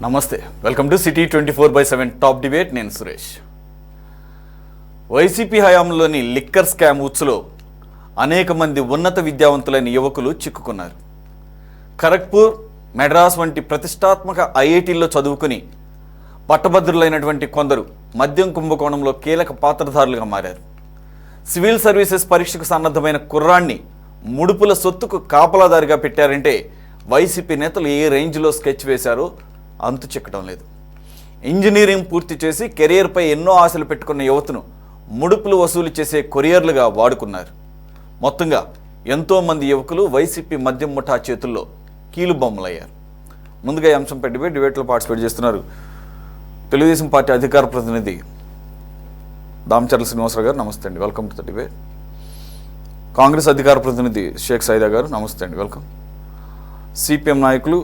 నమస్తే, welcome to city 24/7 top debate. నేను Suresh. YCP హయాంలోని liquor scam ఉచ్చులో అనేక మంది ఉన్నత విద్యావంతులైన యువకులు చిక్కుకున్నారు. ఖరగ్పూర్, మెడ్రాస్ వంటి ప్రతిష్టాత్మక ఐఐటీల్లో చదువుకుని పట్టభద్రులైనటువంటి కొందరు మద్యం కుంభకోణంలో కీలక పాత్రధారులుగా మారారు. సివిల్ సర్వీసెస్ పరీక్షకు సన్నద్ధమైన కుర్రాన్ని ముడుపుల సొత్తుకు కాపలాదారిగా పెట్టారంటే వైసీపీ నేతలు ఏ రేంజ్లో స్కెచ్ వేశారో అంతు చిక్కడం లేదు. ఇంజనీరింగ్ పూర్తి చేసి కెరియర్పై ఎన్నో ఆశలు పెట్టుకున్న యువతను ముడుపులు వసూలు చేసే కొరియర్లుగా వాడుకున్నారు. మొత్తంగా ఎంతోమంది యువకులు వైసీపీ మద్యం ముఠా చేతుల్లో కీలుబొమ్మలయ్యారు. ముందుగా ఈ అంశంపై డిబేట్లో పార్టిసిపేట్ చేస్తున్నారు తెలుగుదేశం పార్టీ అధికార ప్రతినిధి దామచర్ల శ్రీనివాసరావు గారు. నమస్తే అండి, welcome to the debate. Congress అధికార ప్రతినిధి షేక్ సైదా గారు. నమస్తే అండి, వెల్కమ్. సిపిఎం నాయకులు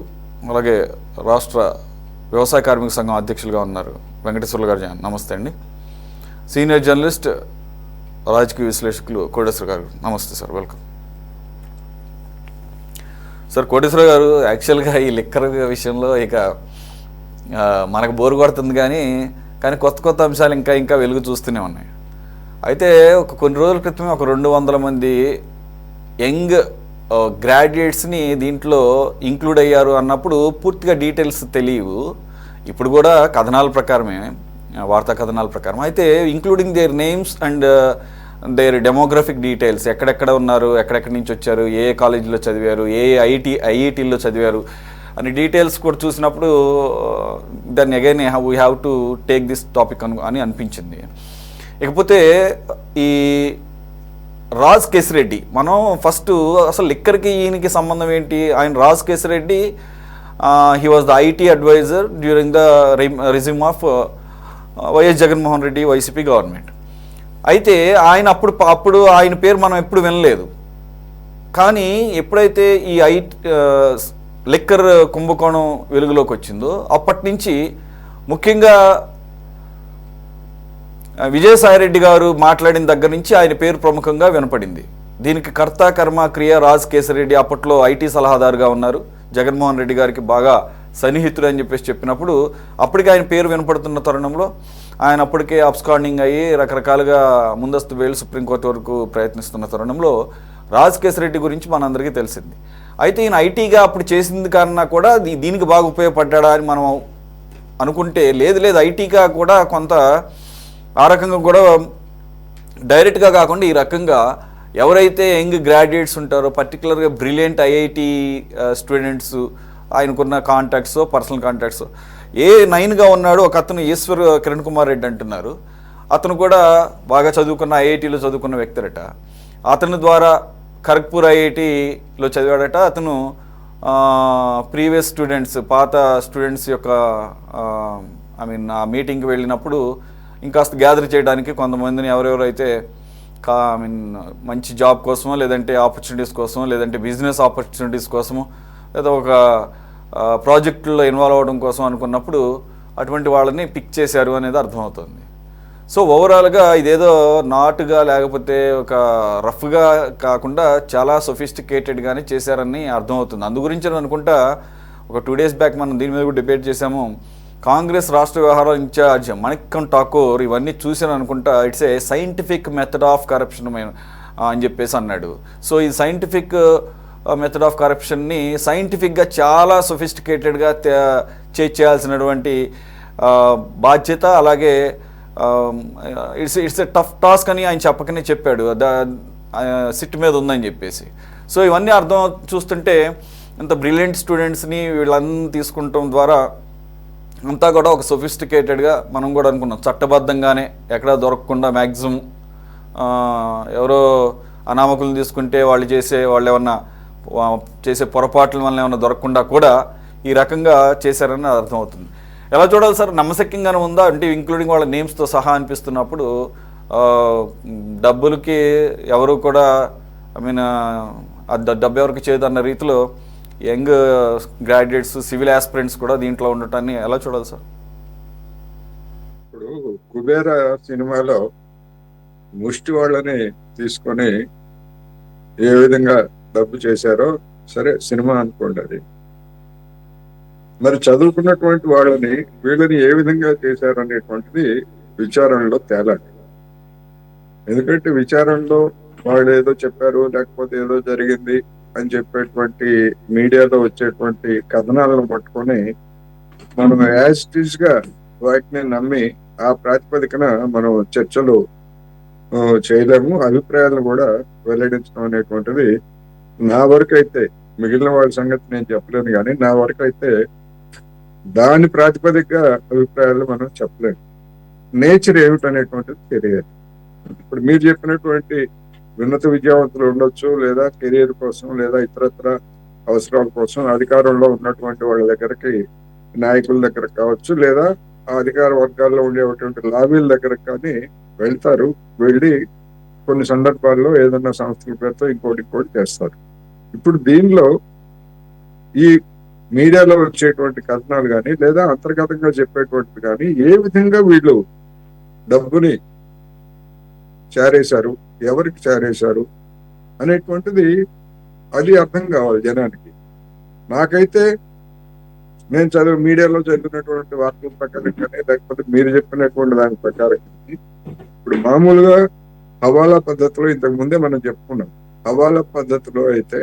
అలాగే రాష్ట్ర వ్యవసాయ కార్మిక సంఘం అధ్యక్షులుగా ఉన్నారు వెంకటేశ్వర్లు గారు. నమస్తే అండి. సీనియర్ జర్నలిస్ట్, రాజకీయ విశ్లేషకులు కోటేశ్వర గారు. నమస్తే సార్, వెల్కమ్. సార్, కోటేశ్వర గారు, యాక్చువల్గా ఈ లిక్కర్ విషయంలో ఇక మనకు బోరు కొడుతుంది, కానీ కొత్త కొత్త అంశాలు ఇంకా వెలుగు చూస్తూనే ఉన్నాయి. అయితే కొన్ని రోజుల క్రితమే ఒక 200 మంది యంగ్ గ్రాడ్యుయేట్స్ని దీంట్లో ఇంక్లూడ్ అయ్యారు అన్నప్పుడు పూర్తిగా డీటెయిల్స్ తెలియవు. ఇప్పుడు కూడా కథనాల ప్రకారమే, వార్తా కథనాల ప్రకారం అయితే including their names and their demographic details, ఎక్కడెక్కడ ఉన్నారు, ఎక్కడెక్కడి నుంచి వచ్చారు, ఏ కాలేజీలో చదివారు, ఏ ఐఐటీల్లో చదివారు అని డీటెయిల్స్ కూడా చూసినప్పుడు దాన్ని again we have to take this topic అని అనిపించింది. ఇకపోతే ఈ రాజ్ కేసిరెడ్డి, మనం ఫస్ట్ అసలు లిక్కర్కి ఈయనకి సంబంధం ఏంటి? ఆయన Raj Kesireddy, he was the IT adviser during the regime of YS Jaganmohan Reddy YCP government. అయితే ఆయన అప్పుడు ఆయన పేరు మనం ఎప్పుడు వినలేదు. కానీ ఎప్పుడైతే ఈ లిక్కర్ కుంభకోణం వెలుగులోకి వచ్చిందో అప్పటి నుంచి ముఖ్యంగా విజయసాయిరెడ్డి గారు మాట్లాడిన దగ్గర నుంచి ఆయన పేరు ప్రముఖంగా వినపడింది. దీనికి కర్త కర్మ క్రియ రాజ్ కేసిరెడ్డి. అప్పట్లో ఐటీ సలహాదారుగా ఉన్నారు, జగన్మోహన్ రెడ్డి గారికి బాగా సన్నిహితుడు అని చెప్పినప్పుడు అప్పటికి ఆయన పేరు వినపడుతున్న తరుణంలో ఆయన అప్పటికే అబ్స్కాండింగ్ అయ్యి రకరకాలుగా ముందస్తు బెయిల్ సుప్రీంకోర్టు వరకు ప్రయత్నిస్తున్న తరుణంలో రాజ్ కేసిరెడ్డి గురించి మనందరికీ తెలిసింది. అయితే ఈయన ఐటీగా అప్పుడు చేసింది కన్నా కూడా దీనికి బాగా ఉపయోగపడ్డా అని మనం అనుకుంటే లేదు, ఐటీగా కూడా కొంత ఆ రకంగా కూడా డైరెక్ట్గా కాకుండా ఈ రకంగా ఎవరైతే యంగ్ గ్రాడ్యుయేట్స్ ఉంటారో, పర్టికులర్గా బ్రిలియంట్ ఐఐటి స్టూడెంట్స్, ఆయనకున్న కాంటాక్ట్స్, పర్సనల్ కాంటాక్ట్స్, A9గా ఉన్నాడు ఒక అతను ఈశ్వర్ కిరణ్ కుమార్ రెడ్డి అంటున్నారు. అతను కూడా బాగా చదువుకున్న ఐఐటీలో చదువుకున్న వ్యక్తిరట. అతని ద్వారా ఖరగ్పూర్ ఐఐటీలో చదివాడట. అతను ప్రీవియస్ స్టూడెంట్స్, పాత స్టూడెంట్స్ యొక్క ఆ మీటింగ్కి వెళ్ళినప్పుడు ఇంకాస్త గ్యాదర్ చేయడానికి కొంతమందిని ఎవరెవరైతే మంచి జాబ్ కోసమో, లేదంటే ఆపర్చునిటీస్ కోసమో, లేదంటే బిజినెస్ ఆపర్చునిటీస్ కోసమో, లేదా ఒక ప్రాజెక్టుల్లో ఇన్వాల్వ్ అవ్వడం కోసం అనుకున్నప్పుడు అటువంటి వాళ్ళని పిక్ చేశారు అనేది అర్థమవుతుంది. సో ఓవరాల్గా ఇదేదో నాటుగా లేకపోతే ఒక రఫ్గా కాకుండా చాలా సొఫిస్టికేటెడ్గానే చేశారని అర్థమవుతుంది. అందు గురించి అనుకుంటా ఒక 2 days బ్యాక్ మనం దీని మీద కూడా డిబేట్ చేశాము. కాంగ్రెస్ రాష్ట్ర వ్యవహారాల ఇన్ఛార్జ్ మణిక్కన్ ఠాకూర్ ఇవన్నీ చూశాను అనుకుంటా. It's a scientific method of corruption అని చెప్పేసి అన్నాడు. సో ఈ సైంటిఫిక్ మెథడ్ ఆఫ్ కరప్షన్ని సైంటిఫిక్గా చాలా సొఫిస్టికేటెడ్గా చేయాల్సినటువంటి బాధ్యత, అలాగే ఇట్స్ ఎ టఫ్ టాస్క్ అని ఆయన చెప్పకనే చెప్పాడు, సిట్ మీద ఉందని చెప్పేసి. సో ఇవన్నీ అర్థం చూస్తుంటే ఇంత బ్రిలియంట్ స్టూడెంట్స్ని వీళ్ళని తీసుకుంటాం ద్వారా అంతా కూడా ఒక సొఫిస్టికేటెడ్గా మనం కూడా అనుకున్నాం, చట్టబద్ధంగానే ఎక్కడా దొరకకుండా మ్యాక్సిమం ఎవరో అనామకులను తీసుకుంటే వాళ్ళు ఏమన్నా చేసే పొరపాట్ల వల్ల ఏమన్నా దొరకకుండా కూడా ఈ రకంగా చేశారని అర్థమవుతుంది. ఎలా చూడాలి సార్? నమ్మశక్యంగానే ఉందా? అంటే ఇంక్లూడింగ్ వాళ్ళ నేమ్స్తో సహా అనిపిస్తున్నప్పుడు డబ్బులకి ఎవరు కూడా డబ్బు ఎవరికి చేయదన్న రీతిలో యంగ్ గ్రాడ్యుయేట్స్, సివిల్ ఆస్పిరెంట్స్ కూడా దీంట్లో ఉండటాన్ని ఎలా చూడాలి సార్? ఇప్పుడు కుబేర సినిమాలో ముష్టి వాళ్ళని తీసుకొని ఏ విధంగా డబ్బు చేశారో, సరే సినిమా అనుకోండి, అది మరి చదువుకున్నటువంటి వాళ్ళని వీళ్ళని ఏ విధంగా చేశారు అనేటువంటిది విచారణలో తేలాలి. ఎందుకంటే విచారణలో వాళ్ళు ఏదో చెప్పారు, లేకపోతే ఏదో జరిగింది అని చెప్పేటువంటి మీడియాలో వచ్చేటువంటి కథనాలను పట్టుకొని మనం యాజ్ ఇట్ ఈస్ గా వాటిని నమ్మి ఆ ప్రాతిపదికన మనం చర్చలు చేయలేము. అభిప్రాయాలను కూడా వెల్లడించడం అనేటువంటిది నా వరకు అయితే, మిగిలిన వాళ్ళ సంగతి నేను చెప్పలేను, కానీ నా వరకు అయితే దాని ప్రాతిపదికగా అభిప్రాయాలు మనం చెప్పలేము. నేచర్ ఏమిటనేటువంటిది తెలియాలి. ఇప్పుడు మీరు చెప్పినటువంటి ఉన్నత విద్యావంతులు ఉండొచ్చు, లేదా కెరీర్ కోసం, లేదా ఇతరత్ర అవసరాల కోసం అధికారంలో ఉన్నటువంటి వాళ్ళ దగ్గరికి, నాయకుల దగ్గర కావచ్చు, లేదా ఆ అధికార వర్గాల్లో ఉండేటువంటి లాబీల దగ్గర కానీ వెళ్తారు. వెళ్ళి కొన్ని సందర్భాల్లో ఏదన్నా సంస్థల పేరుతో ఇంకోటి చేస్తారు. ఇప్పుడు దీనిలో ఈ మీడియాలో వచ్చేటువంటి కథనాలు కానీ, లేదా అంతర్గతంగా చెప్పేటువంటిది కానీ, ఏ విధంగా వీళ్ళు డబ్బుని చేరేశారు, ఎవరికి చేరేశారు అనేటువంటిది అది అర్థం కావాలి జనానికి. నాకైతే నేను మీడియాలో చదివినటువంటి వార్తల ప్రకారం కానీ, లేకపోతే మీరు చెప్పినటువంటి దాని ప్రకారం కానీ, ఇప్పుడు మామూలుగా హవాలా పద్ధతిలో ఇంతకు ముందే మనం చెప్పుకున్నాం. హవాలా పద్ధతిలో అయితే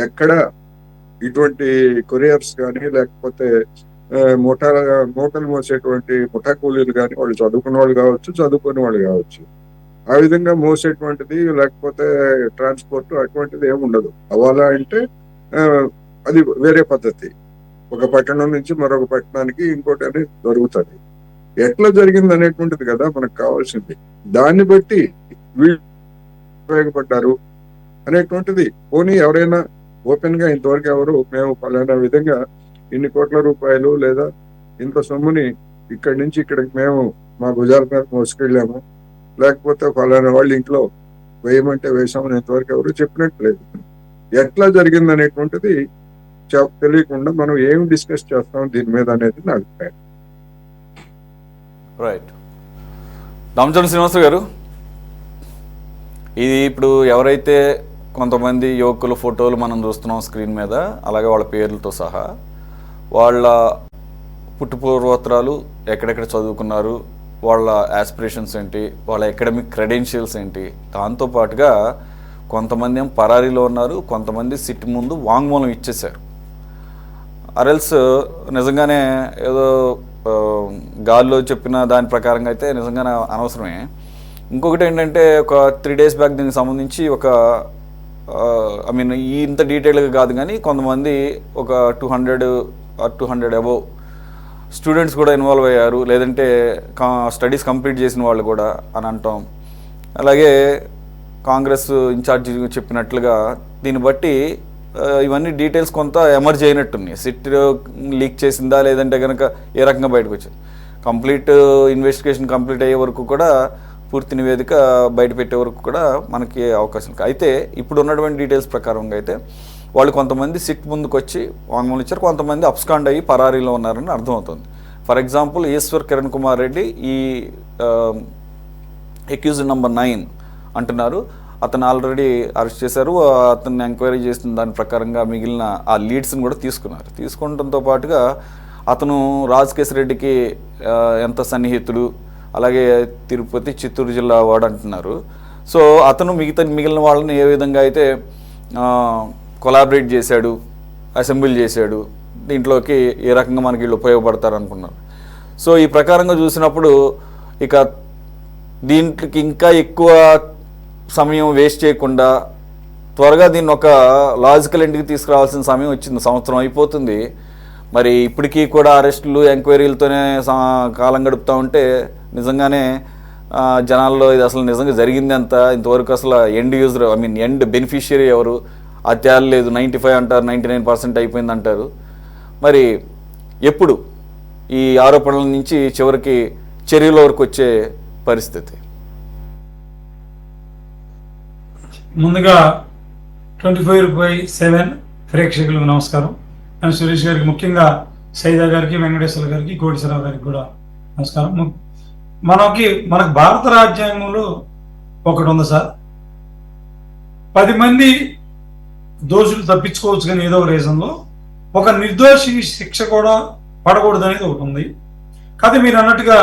ఎక్కడ ఇటువంటి కొరియర్స్ కానీ, లేకపోతే మూటలు మోసేటువంటి ముఠా కూలీలు కానీ, వాళ్ళు చదువుకున్న వాళ్ళు కావచ్చు, చదువుకునే వాళ్ళు కావచ్చు, ఆ విధంగా మోసేటువంటిది లేకపోతే ట్రాన్స్పోర్ట్ అటువంటిది ఏమి ఉండదు. హవాలా అంటే అది వేరే పద్ధతి. ఒక పట్టణం నుంచి మరొక పట్టణానికి ఇంకోటి అనేది జరుగుతుంది. ఎట్లా జరిగింది అనేటువంటిది కదా మనకు కావాల్సింది. దాన్ని బట్టి వీళ్ళు ఉపయోగపడ్డారు అనేటువంటిది. పోనీ ఎవరైనా ఓపెన్ గా ఇంతవరకు ఎవరు మేము పలానా విధంగా ఇన్ని కోట్ల రూపాయలు లేదా ఇంత సొమ్ముని ఇక్కడి నుంచి ఇక్కడికి మేము మా భుజాల మీద మోసుకెళ్ళాము, లేకపోతే ఫలానా వాళ్ళ ఇంట్లో వేయమంటే వేసామని ఇంతవరకు ఎవరు చెప్పినట్లేదు. ఎట్లా జరిగింది అనేటువంటిది తెలియకుండా మనం ఏం డిస్కస్ చేస్తాం దీని మీద అనేది నా అభిప్రాయం. రైట్. రామచంద్ర శ్రీనివాస గారు, ఇది ఇప్పుడు ఎవరైతే కొంతమంది యువకుల ఫోటోలు మనం చూస్తున్నాం స్క్రీన్ మీద, అలాగే వాళ్ళ పేర్లతో సహా, వాళ్ళ పుట్టుపూర్వోత్తరాలు, ఎక్కడెక్కడ చదువుకున్నారు, వాళ్ళ ఆస్పిరేషన్స్ ఏంటి, వాళ్ళ అకాడమిక్ క్రెడెన్షియల్స్ ఏంటి, దాంతోపాటుగా కొంతమంది ఏం పరారీలో ఉన్నారు, కొంతమంది సిట్ ముందు వాంగ్మూలం ఇచ్చేశారు. అరెల్స్ నిజంగానే ఏదో గాల్లో చెప్పిన దాని ప్రకారంగా అయితే నిజంగానే అనవసరమే. ఇంకొకటి ఏంటంటే, ఒక 3 days బ్యాక్ దీనికి సంబంధించి ఒక ఇంత డీటెయిల్గా కాదు కానీ కొంతమంది ఒక 200 అబోవ్ స్టూడెంట్స్ కూడా ఇన్వాల్వ్ అయ్యారు, లేదంటే స్టడీస్ కంప్లీట్ చేసిన వాళ్ళు కూడా అని అంటాం. అలాగే కాంగ్రెస్ ఇన్ఛార్జి చెప్పినట్లుగా దీన్ని బట్టి ఇవన్నీ డీటెయిల్స్ కొంత ఎమర్జ్ అయినట్టున్నాయి. సిట్ లీక్ చేసిందా లేదంటే కనుక ఏ రకంగా బయటకు వచ్చింది, కంప్లీట్ ఇన్వెస్టిగేషన్ కంప్లీట్ అయ్యే వరకు కూడా, పూర్తి నివేదిక బయట పెట్టే వరకు కూడా మనకి అవకాశం. అయితే ఇప్పుడు ఉన్నటువంటి డీటెయిల్స్ ప్రకారంగా అయితే వాళ్ళు కొంతమంది సిట్ ముందుకు వచ్చి వాంగ్మూలం ఇచ్చారు, కొంతమంది అబ్స్కాండ్ అయ్యి పరారీలో ఉన్నారని అర్థమవుతుంది. ఫర్ ఎగ్జాంపుల్ ఈశ్వర్ కిరణ్ కుమార్ రెడ్డి ఈ అక్యూజ్డ్ నెంబర్ 9 అంటున్నారు. అతను ఆల్రెడీ అరెస్ట్ చేశారు. అతన్ని ఎంక్వైరీ చేసిన దాని ప్రకారంగా మిగిలిన ఆ లీడ్స్ని కూడా తీసుకున్నారు. తీసుకుంటంతో పాటుగా అతను రాజకేశ్వర రెడ్డికి ఎంత సన్నిహితుడు, అలాగే తిరుపతి, చిత్తూరు జిల్లా వాడు అంటున్నారు. సో అతను మిగిలిన వాళ్ళని ఏ విధంగా అయితే కొలాబరేట్ చేశాడు, అసెంబ్లీ చేశాడు, దీంట్లోకి ఏ రకంగా మనకి వీళ్ళు ఉపయోగపడతారు అనుకున్నారు. సో ఈ ప్రకారంగా చూసినప్పుడు ఇక దీంట్లోకి ఇంకా ఎక్కువ సమయం వేస్ట్ చేయకుండా త్వరగా దీన్ని ఒక లాజికల్ ఎండ్కి తీసుకురావాల్సిన సమయం వచ్చింది. సంవత్సరం అయిపోతుంది. మరి ఇప్పటికీ కూడా అరెస్టులు, ఎంక్వైరీలతోనే కాలం గడుపుతూ ఉంటే నిజంగానే జనాల్లో ఇది అసలు నిజంగా జరిగింది అంత, ఇంతవరకు అసలు ఎండ్ యూజర్ ఎండ్ బెనిఫిషియరీ ఎవరు, అది తేలలేదు. 95 అంటారు, 99% అయిపోయింది అంటారు. మరి ఎప్పుడు ఈ ఆరోపణల నుంచి చివరికి చర్యల వరకు వచ్చే పరిస్థితి? ముందుగా 24/7 ప్రేక్షకులకు నమస్కారం. నేను సురేష్ గారికి, ముఖ్యంగా సైదా గారికి, వెంకటేశ్వర గారికి, కోటేశ్వరరావు గారికి కూడా నమస్కారం. మనకు భారత రాజ్యాంగంలో ఒకటి ఉంది సార్, 10 మంది దోషులు తప్పించుకోవచ్చు కానీ ఏదో ఒక రీజన్లో ఒక నిర్దోషి శిక్ష కూడా పడకూడదు అనేది ఒకటి ఉంది. కాకపోతే మీరు అన్నట్టుగా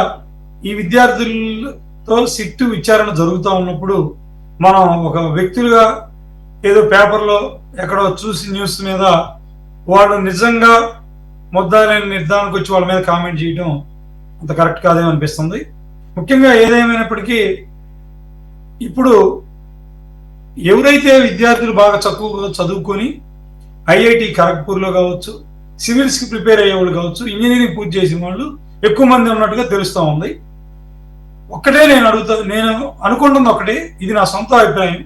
ఈ విద్యార్థులతో సిట్టు విచారణ జరుగుతూ ఉన్నప్పుడు మనం ఒక వ్యక్తులుగా ఏదో పేపర్లో ఎక్కడో చూసి న్యూస్ మీద వాళ్ళు నిజంగా ముద్దాలని నిర్ధారణకు వచ్చి వాళ్ళ మీద కామెంట్ చేయడం అంత కరెక్ట్ కాదేమో అనిపిస్తుంది. ముఖ్యంగా ఏదేమైనప్పటికీ ఇప్పుడు ఎవరైతే విద్యార్థులు బాగా చదువుకొని ఐఐటి ఖరగ్పూర్లో కావచ్చు, సివిల్స్కి ప్రిపేర్ అయ్యేవాళ్ళు కావచ్చు, ఇంజనీరింగ్ పూర్తి చేసిన వాళ్ళు ఎక్కువ మంది ఉన్నట్టుగా తెలుస్తూ ఉంది. ఒక్కటే నేను అనుకుంటుంది ఒకటే, ఇది నా సొంత అభిప్రాయం.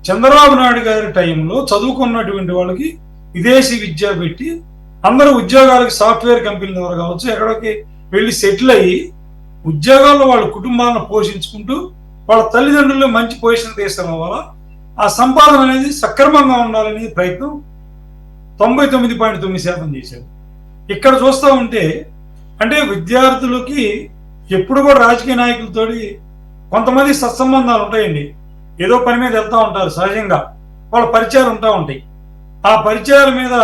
చంద్రబాబు నాయుడు గారి టైంలో చదువుకున్నటువంటి వాళ్ళకి విదేశీ విద్య పెట్టి అందరూ ఉద్యోగాలకి సాఫ్ట్వేర్ కంపెనీల ద్వారా కావచ్చు ఎక్కడికి వెళ్ళి సెటిల్ అయ్యి ఉద్యోగాల్లో వాళ్ళ కుటుంబాలను పోషించుకుంటూ వాళ్ళ తల్లిదండ్రులు మంచి పొజిషన్ తీసుకురావడం వల్ల ఆ సంపాదన అనేది సక్రమంగా ఉండాలనే ప్రయత్నం 99.9% చేశారు. ఇక్కడ చూస్తూ ఉంటే అంటే విద్యార్థులకి ఎప్పుడు కూడా రాజకీయ నాయకులతోటి కొంతమంది సత్సంబంధాలు ఉంటాయండి. ఏదో పని మీద వెళ్తూ ఉంటారు, సహజంగా వాళ్ళ పరిచయాలు ఉంటా ఉంటాయి. ఆ పరిచయాల మీద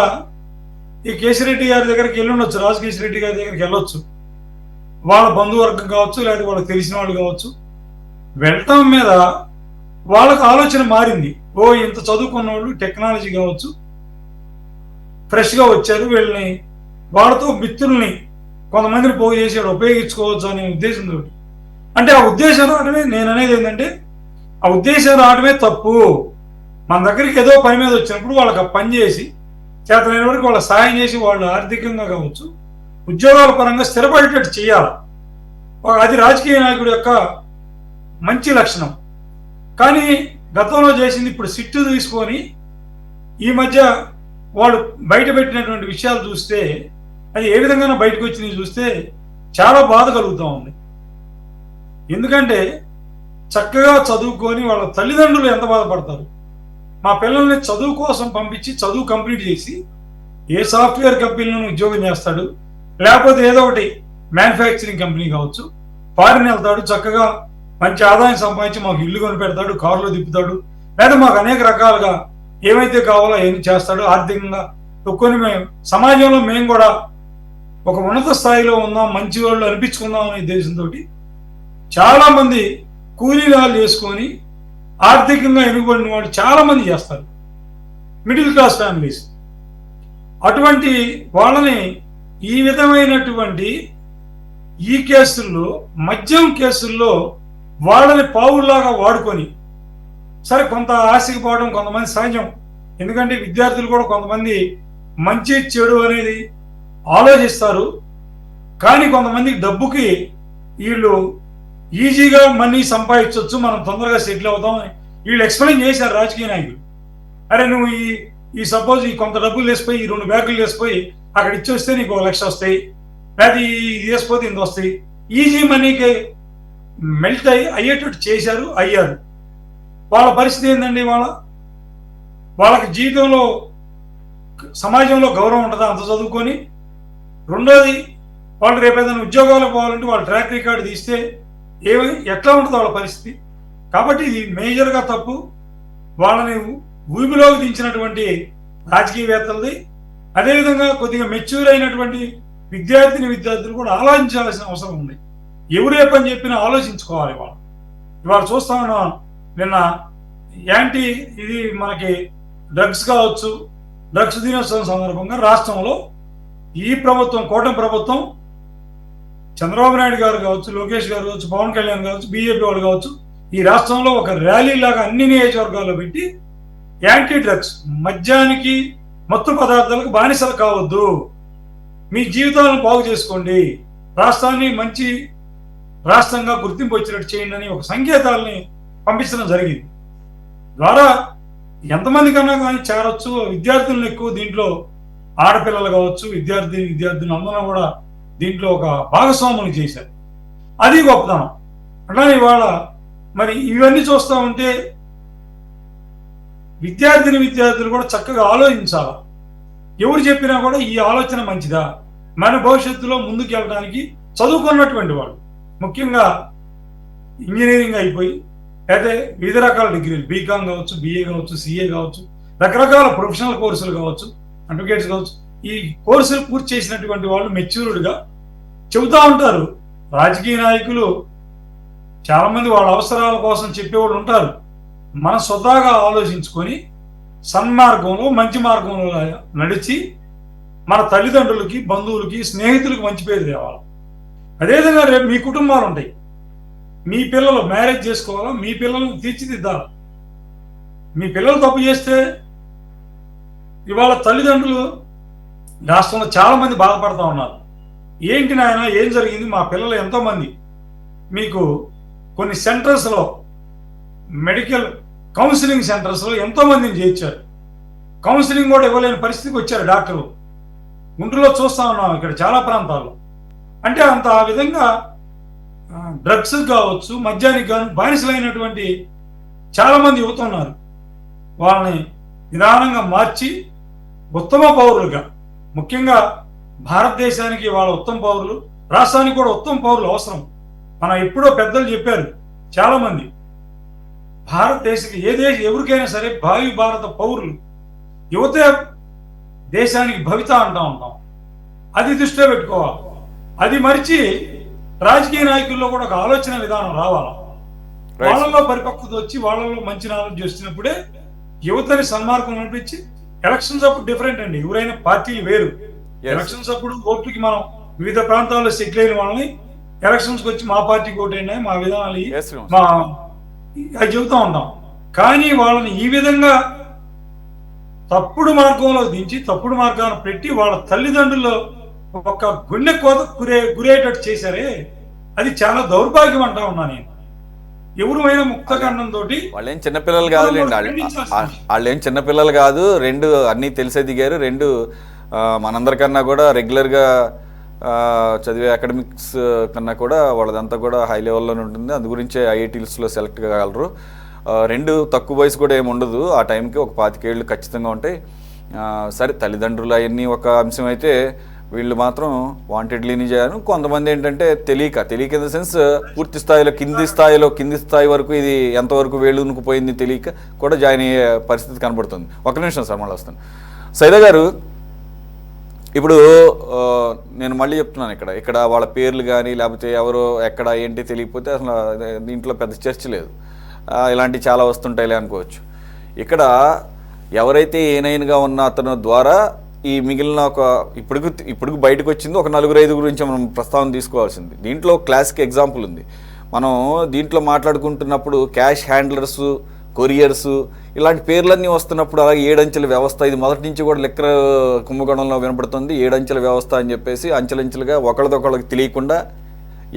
ఈ కేశిరెడ్డి గారి దగ్గరికి వెళ్ళి ఉండొచ్చు, రాజకేశిరెడ్డి గారి దగ్గరికి వెళ్ళొచ్చు, వాళ్ళ బంధువర్గం కావచ్చు లేదా వాళ్ళకి తెలిసిన వాళ్ళు కావచ్చు. వెళ్ళటం మీద వాళ్ళకు ఆలోచన మారింది. ఓ ఇంత చదువుకున్న వాళ్ళు టెక్నాలజీ కావచ్చు ఫ్రెష్గా వచ్చారు, వీళ్ళని వాళ్ళతో మిత్రుల్ని కొంతమందిని పోగు చేసి ఉపయోగించుకోవచ్చు అనే ఉద్దేశంతో. అంటే ఆ ఉద్దేశం రావడమే, నేను అనేది ఏంటంటే ఆ ఉద్దేశం రావడమే తప్పు. మన దగ్గరికి ఏదో పని మీద వచ్చినప్పుడు వాళ్ళకి ఆ పని చేసి చేతనైన వరకు వాళ్ళకి సాయం చేసి వాళ్ళు ఆర్థికంగా కావచ్చు ఉద్యోగాల పరంగా స్థిరపడేటట్టు చేయాలి. అది రాజకీయ నాయకుడి యొక్క మంచి లక్షణం. కానీ గతంలో చేసింది ఇప్పుడు సిట్టు తీసుకొని ఈ మధ్య వాళ్ళు బయట పెట్టినటువంటి విషయాలు చూస్తే అది ఏ విధంగా బయటకు వచ్చినవి చూస్తే చాలా బాధ కలుగుతూ ఉంది. ఎందుకంటే చక్కగా చదువుకొని వాళ్ళ తల్లిదండ్రులు ఎంత బాధపడతారు. మా పిల్లల్ని చదువు కోసం పంపించి చదువు కంప్లీట్ చేసి ఏ సాఫ్ట్వేర్ కంపెనీలను ఉద్యోగం చేస్తాడు, లేకపోతే ఏదో ఒకటి మ్యానుఫ్యాక్చరింగ్ కంపెనీ కావచ్చు, ఫారిన్ వెళ్తాడు, చక్కగా మంచి ఆదాయం సంపాదించి మాకు ఇల్లు కొని పెడతాడు, కారులో తిప్పుతాడు, లేదా మాకు అనేక రకాలుగా ఏమైతే కావాలో ఏమి చేస్తాడు, ఆర్థికంగా కొన్ని సమాజంలో మేము కూడా ఒక ఉన్నత స్థాయిలో ఉందాం, మంచి వాళ్ళు అనిపించుకుందాం అనే ఉద్దేశంతో చాలా మంది కూలీలాలు చేసుకొని ఆర్థికంగా ఎన్నుబడిన వాళ్ళు చాలా మంది చేస్తారు, మిడిల్ క్లాస్ ఫ్యామిలీస్. అటువంటి వాళ్ళని ఈ విధమైనటువంటి ఈ కేసుల్లో, మద్యం కేసుల్లో వాళ్ళని పావుల్లాగా వాడుకొని, సరే కొంత ఆశకి పోవడం కొంతమంది సహజం. ఎందుకంటే విద్యార్థులు కూడా కొంతమంది మంచి చెడు అనేది ఆలోచిస్తారు. కానీ కొంతమంది డబ్బుకి వీళ్ళు ఈజీగా మనీ సంపాదించవచ్చు, మనం తొందరగా సెటిల్ అవుతాం వీళ్ళు ఎక్స్ప్లెయిన్ చేశారు రాజకీయ నాయకులు. అరే నువ్వు ఈ సపోజ్ ఈ కొంత డబ్బులు వేసిపోయి ఈ 2 బ్యాగులు వేసిపోయి అక్కడ ఇచ్చొస్తే నీకు 1 లక్ష వస్తాయి, లేదా ఇది వేసిపోతే ఇంత వస్తాయి, ఈజీ మనీకి మెల్ట్ అయ్యేటట్టు చేశారు, అయ్యారు. వాళ్ళ పరిస్థితి ఏంటండి? వాళ్ళకి జీవితంలో సమాజంలో గౌరవం ఉంటుందా అంత చదువుకొని? రెండోది, వాళ్ళు రేపు ఏదైనా ఉద్యోగాలు పోవాలంటే వాళ్ళ ట్రాక్ రికార్డు తీస్తే ఎట్లా ఉంటుందో వాళ్ళ పరిస్థితి. కాబట్టి ఇది మేజర్గా తప్పు. వాళ్ళని ఊబిలోకి దించినటువంటి రాజకీయవేత్తలది. అదేవిధంగా కొద్దిగా మెచ్యూర్ అయినటువంటి విద్యార్థులు కూడా ఆలోచించాల్సిన అవసరం ఉంది. ఎవరు ఏ పని చెప్పినా ఆలోచించుకోవాలి. ఇవాళ చూస్తా ఉన్నాం, నిన్న ఇది మనకి డ్రగ్స్ కావచ్చు, డ్రగ్స్ దినోత్సవం సందర్భంగా రాష్ట్రంలో ఈ ప్రభుత్వం, కూటమి ప్రభుత్వం, చంద్రబాబు నాయుడు గారు కావచ్చు, లోకేష్ గారు కావచ్చు, పవన్ కళ్యాణ్ కావచ్చు, బీజేపీ వాళ్ళు కావచ్చు, ఈ రాష్ట్రంలో ఒక ర్యాలీ లాగా అన్ని నియోజకవర్గాల్లో పెట్టి యాంటీ డ్రగ్స్, మద్యానికి, మత్తు పదార్థాలకు బానిసలు కావద్దు, మీ జీవితాలను బాగు చేసుకోండి, రాష్ట్రాన్ని మంచి రాష్ట్రంగా గుర్తింపు వచ్చినట్టు చేయండి అని ఒక సంకేతాలని పంపించడం జరిగింది. ద్వారా ఎంతమంది కన్నా కానీ చేరొచ్చు. విద్యార్థులను ఎక్కువ దీంట్లో, ఆడపిల్లలు కావచ్చు, విద్యార్థులు అందరూ కూడా దీంట్లో ఒక భాగస్వాములు చేశారు. అది గొప్పతనం. అట్లానే ఇవాళ మరి ఇవన్నీ చూస్తూ ఉంటే విద్యార్థులు కూడా చక్కగా ఆలోచించాలి. ఎవరు చెప్పినా కూడా ఈ ఆలోచన మంచిదా, మన భవిష్యత్తులో ముందుకు వెళ్ళడానికి చదువుకున్నటువంటి వాళ్ళు, ముఖ్యంగా ఇంజనీరింగ్ అయిపోయి అయితే వివిధ రకాల డిగ్రీలు, బీకామ్ కావచ్చు, బీఏ కావచ్చు, సిఏ కావచ్చు, రకరకాల ప్రొఫెషనల్ కోర్సులు కావచ్చు, అడ్వకేట్స్ కావచ్చు, ఈ కోర్సులు పూర్తి చేసినటువంటి వాళ్ళు మెచ్యూర్డ్గా చెబుతూ ఉంటారు. రాజకీయ నాయకులు చాలామంది వాళ్ళ అవసరాల కోసం చెప్పేవాళ్ళు ఉంటారు. మన స్వతహాగా ఆలోచించుకొని సన్మార్గంలో మంచి మార్గంలో నడిచి మన తల్లిదండ్రులకి, బంధువులకి, స్నేహితులకి మంచి పేరు తేవాలి. అదేవిధంగా రేపు మీ కుటుంబాలు ఉంటాయి. మీ పిల్లలు మ్యారేజ్ చేసుకోవాలా, మీ పిల్లల్ని తీర్చిదిద్దాలి. మీ పిల్లలు తప్పు చేస్తే ఇవాళ తల్లిదండ్రులు రాష్ట్రంలో చాలా మంది బాధపడుతూ ఉన్నారు. ఏంటి నాయన, ఏం జరిగింది? మా పిల్లలు ఎంతోమంది మీకు కొన్ని సెంటర్స్లో, మెడికల్ కౌన్సిలింగ్ సెంటర్స్లో ఎంతోమందిని చేర్చారు. కౌన్సిలింగ్ కూడా ఇవ్వలేని పరిస్థితికి వచ్చారు డాక్టర్లు. గుంటూరులో చూస్తూ ఉన్నాం, ఇక్కడ చాలా ప్రాంతాల్లో. అంటే అంత ఆ విధంగా డ్రగ్స్ కావచ్చు, మద్యానికి కానీ బానిసలైనటువంటి చాలామంది యువత ఉన్నారు. వాళ్ళని నిదానంగా మార్చి ఉత్తమ పౌరులుగా, ముఖ్యంగా భారతదేశానికి వాళ్ళ ఉత్తమ పౌరులు, రాష్ట్రానికి కూడా ఉత్తమ పౌరులు అవసరం. మనం ఎప్పుడో పెద్దలు చెప్పారు చాలామంది, భారతదేశకి ఎవరికైనా సరే భావి భారత పౌరులు, యువతే దేశానికి భవిత అంటూ ఉంటాం. అది దృష్టిలో పెట్టుకోవాలి. అది మరిచి రాజకీయ నాయకుల్లో కూడా ఒక ఆలోచన విధానం రావాలి. వాళ్ళలో పరిపక్వత వచ్చి వాళ్ళలో మంచి నాలెడ్జ్ వచ్చినప్పుడే యువతని సన్మార్గం నడిపించి, ఎలక్షన్స్ అప్పుడు డిఫరెంట్ అండి, ఎవరైనా పార్టీలు వేరు. ఎలక్షన్స్ అప్పుడు ఓట్లకి మనం వివిధ ప్రాంతాల్లో సెటిల్ అయిన వాళ్ళని ఎలక్షన్స్కి వచ్చి మా పార్టీకి ఓటైనా, మా విధానాలు మా అది చెబుతూ ఉంటాం. కానీ వాళ్ళని ఈ విధంగా తప్పుడు మార్గంలో దించి, తప్పుడు మార్గాన్ని పెట్టి వాళ్ళ తల్లిదండ్రులు ఒక గుండె కోత గురేటట్టు చేశారే, అది చాలా దౌర్భాగ్యం అంటా ఉన్నా నేను. ఎవరుమైనా ముక్తఖండం తోటి వాళ్ళేం చిన్నపిల్లలు కాదులేండి, వాళ్ళేం చిన్నపిల్లలు కాదు. రెండు అన్నీ తెలిసే దిగారు. రెండు మనందరికన్నా కూడా రెగ్యులర్గా చదివే అకాడమిక్స్ కన్నా కూడా వాళ్ళదంతా కూడా హై లెవెల్లోనే ఉంటుంది. అందు గురించే ఐఐటీస్లో సెలెక్ట్ కాగలరు. రెండు తక్కువ వయసు కూడా ఏమి ఉండదు. ఆ టైంకి ఒక 25 ఏళ్ళు ఖచ్చితంగా ఉంటాయి. సరే, తల్లిదండ్రులు అవన్నీ ఒక అంశం అయితే, వీళ్ళు మాత్రం వాంటెడ్లీని చేయాలి. కొంతమంది ఏంటంటే తెలియక ఇన్ ద సెన్స్ పూర్తి స్థాయిలో కింది స్థాయి వరకు ఇది ఎంతవరకు వేళ్ళునుకు పోయింది తెలియక కూడా జాయిన్ అయ్యే పరిస్థితి కనబడుతుంది. ఒక్క నిమిషం సార్, మళ్ళీ వస్తాను. సైదా గారు, ఇప్పుడు నేను మళ్ళీ చెప్తున్నాను, ఇక్కడ వాళ్ళ పేర్లు కానీ లేకపోతే ఎవరో ఎక్కడ ఏంటి తెలియకపోతే అసలు దీంట్లో పెద్ద చర్చ లేదు. ఇలాంటివి చాలా వస్తుంటాయిలే అనుకోవచ్చు. ఇక్కడ ఎవరైతే ఏనైన్గా ఉన్న అతను ద్వారా ఈ మిగిలిన ఇప్పుడు బయటకు వచ్చింది ఒక 4-5 గురించి మనం ప్రస్తావన తీసుకోవాల్సింది. దీంట్లో క్లాసిక్ ఎగ్జాంపుల్ ఉంది. మనం దీంట్లో మాట్లాడుకుంటున్నప్పుడు క్యాష్ హ్యాండ్లర్సు, కొరియర్సు ఇలాంటి పేర్లన్నీ వస్తున్నప్పుడు, అలాగే 7 అంచెల వ్యవస్థ, ఇది మొదటి నుంచి కూడా లెక్కర కుంభకోణంలో వినపడుతుంది. 7 అంచెల వ్యవస్థ అని చెప్పేసి అంచెలంచెలుగా ఒకళ్ళకి తెలియకుండా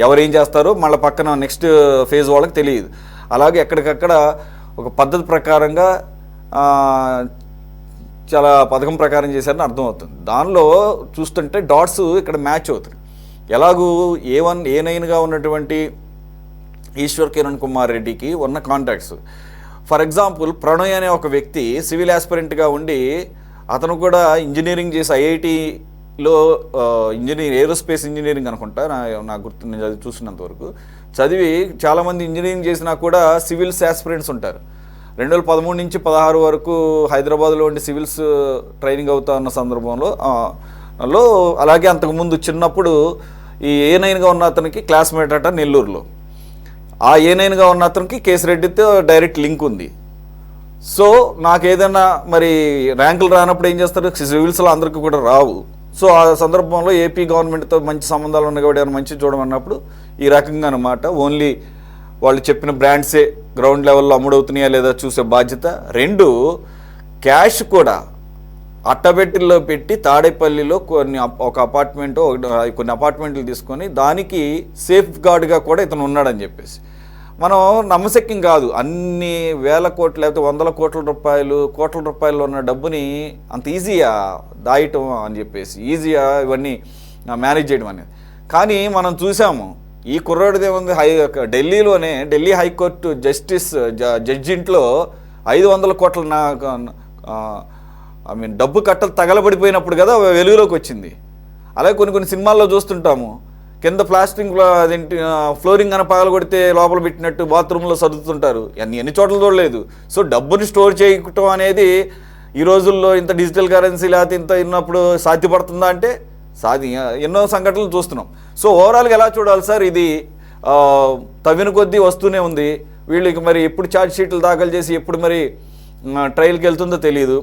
ఎవరేం చేస్తారో మళ్ళీ పక్కన నెక్స్ట్ ఫేజ్ వాళ్ళకి తెలియదు. అలాగే ఎక్కడికక్కడ ఒక పద్ధతి ప్రకారంగా చాలా పథకం ప్రకారం చేశారని అర్థమవుతుంది. దానిలో చూస్తుంటే డాట్స్ ఇక్కడ మ్యాచ్ అవుతుంది. ఎలాగూ ఏ9గా ఉన్నటువంటి ఈశ్వర్ కిరణ్ కుమార్ రెడ్డికి ఉన్న కాంటాక్ట్స్, ఫర్ ఎగ్జాంపుల్ ప్రణయ్ అనే ఒక వ్యక్తి సివిల్ ఆస్పిరెంట్గా ఉండి, అతను కూడా ఇంజనీరింగ్ చేసి ఐఐటిలో ఏరోస్పేస్ ఇంజనీరింగ్ అనుకుంటా, నాకు గుర్తు, నేను చూసినంత వరకు చదివి చాలామంది ఇంజనీరింగ్ చేసినా కూడా సివిల్స్ ఆస్పిరెంట్స్ ఉంటారు. 2013 నుంచి 16 వరకు హైదరాబాద్లో ఉండి సివిల్స్ ట్రైనింగ్ అవుతా ఉన్న సందర్భంలో అలాగే అంతకుముందు చిన్నప్పుడు ఈ ఏ9గా ఉన్న అతనికి క్లాస్మేట్ అట నెల్లూరులో. ఆ ఏ9గా ఉన్న అతనికి కేసిరెడ్డితో డైరెక్ట్ లింక్ ఉంది. సో నాకు ఏదైనా మరి ర్యాంకులు రానప్పుడు ఏం చేస్తారు, సివిల్స్లో అందరికీ కూడా రావు. సో ఆ సందర్భంలో ఏపీ గవర్నమెంట్తో మంచి సంబంధాలు ఉన్నాయి కాబట్టి ఏమైనా మంచి చూడమన్నప్పుడు ఈ రకంగా అన్నమాట. ఓన్లీ వాళ్ళు చెప్పిన బ్రాండ్సే గ్రౌండ్ లెవెల్లో అమ్ముడవుతున్నాయా లేదా చూసే బాధ్యత. 2, క్యాష్ కూడా అట్టబెట్టిల్లో పెట్టి తాడేపల్లిలో కొన్ని అపార్ట్మెంట్లు తీసుకొని దానికి సేఫ్ గార్డ్గా కూడా ఇతను ఉన్నాడని చెప్పేసి మనం నమ్మశక్యం కాదు. అన్ని వేల కోట్లు లేకపోతే 100 కోట్ల రూపాయలు ఉన్న డబ్బుని అంత ఈజీగా దాయటం అని చెప్పేసి, ఈజీగా ఇవన్నీ మేనేజ్ చేయడం అనేది. కానీ మనం చూసాము ఈ కుర్రాడిది ఏముంది, ఢిల్లీ హైకోర్టు జడ్జి ఇంట్లో 500 కోట్ల డబ్బు కట్టలు తగలబడిపోయినప్పుడు కదా వెలుగులోకి వచ్చింది. అలాగే కొన్ని సినిమాల్లో చూస్తుంటాము, కింద ప్లాస్టింగ్ అదేంటి ఫ్లోరింగ్ అని పగలగొడితే లోపల పెట్టినట్టు బాత్రూంలో సర్దుతుంటారు. ఎన్ని చోట్ల చూడలేదు. సో డబ్బుని స్టోర్ చేయటం అనేది ఈ రోజుల్లో ఇంత డిజిటల్ కరెన్సీ లేకపోతే ఇంత ఉన్నప్పుడు సాధ్యపడుతుందా అంటే ఎన్నో సంఘటనలు చూస్తున్నాం. సో ఓవరాల్గా ఎలా చూడాలి సార్? ఇది తవ్విన కొద్దీ వస్తూనే ఉంది. వీళ్ళకి మరి ఎప్పుడు ఛార్జ్ షీట్లు దాఖలు చేసి ఎప్పుడు మరి ట్రయల్కి వెళ్తుందో తెలియదు.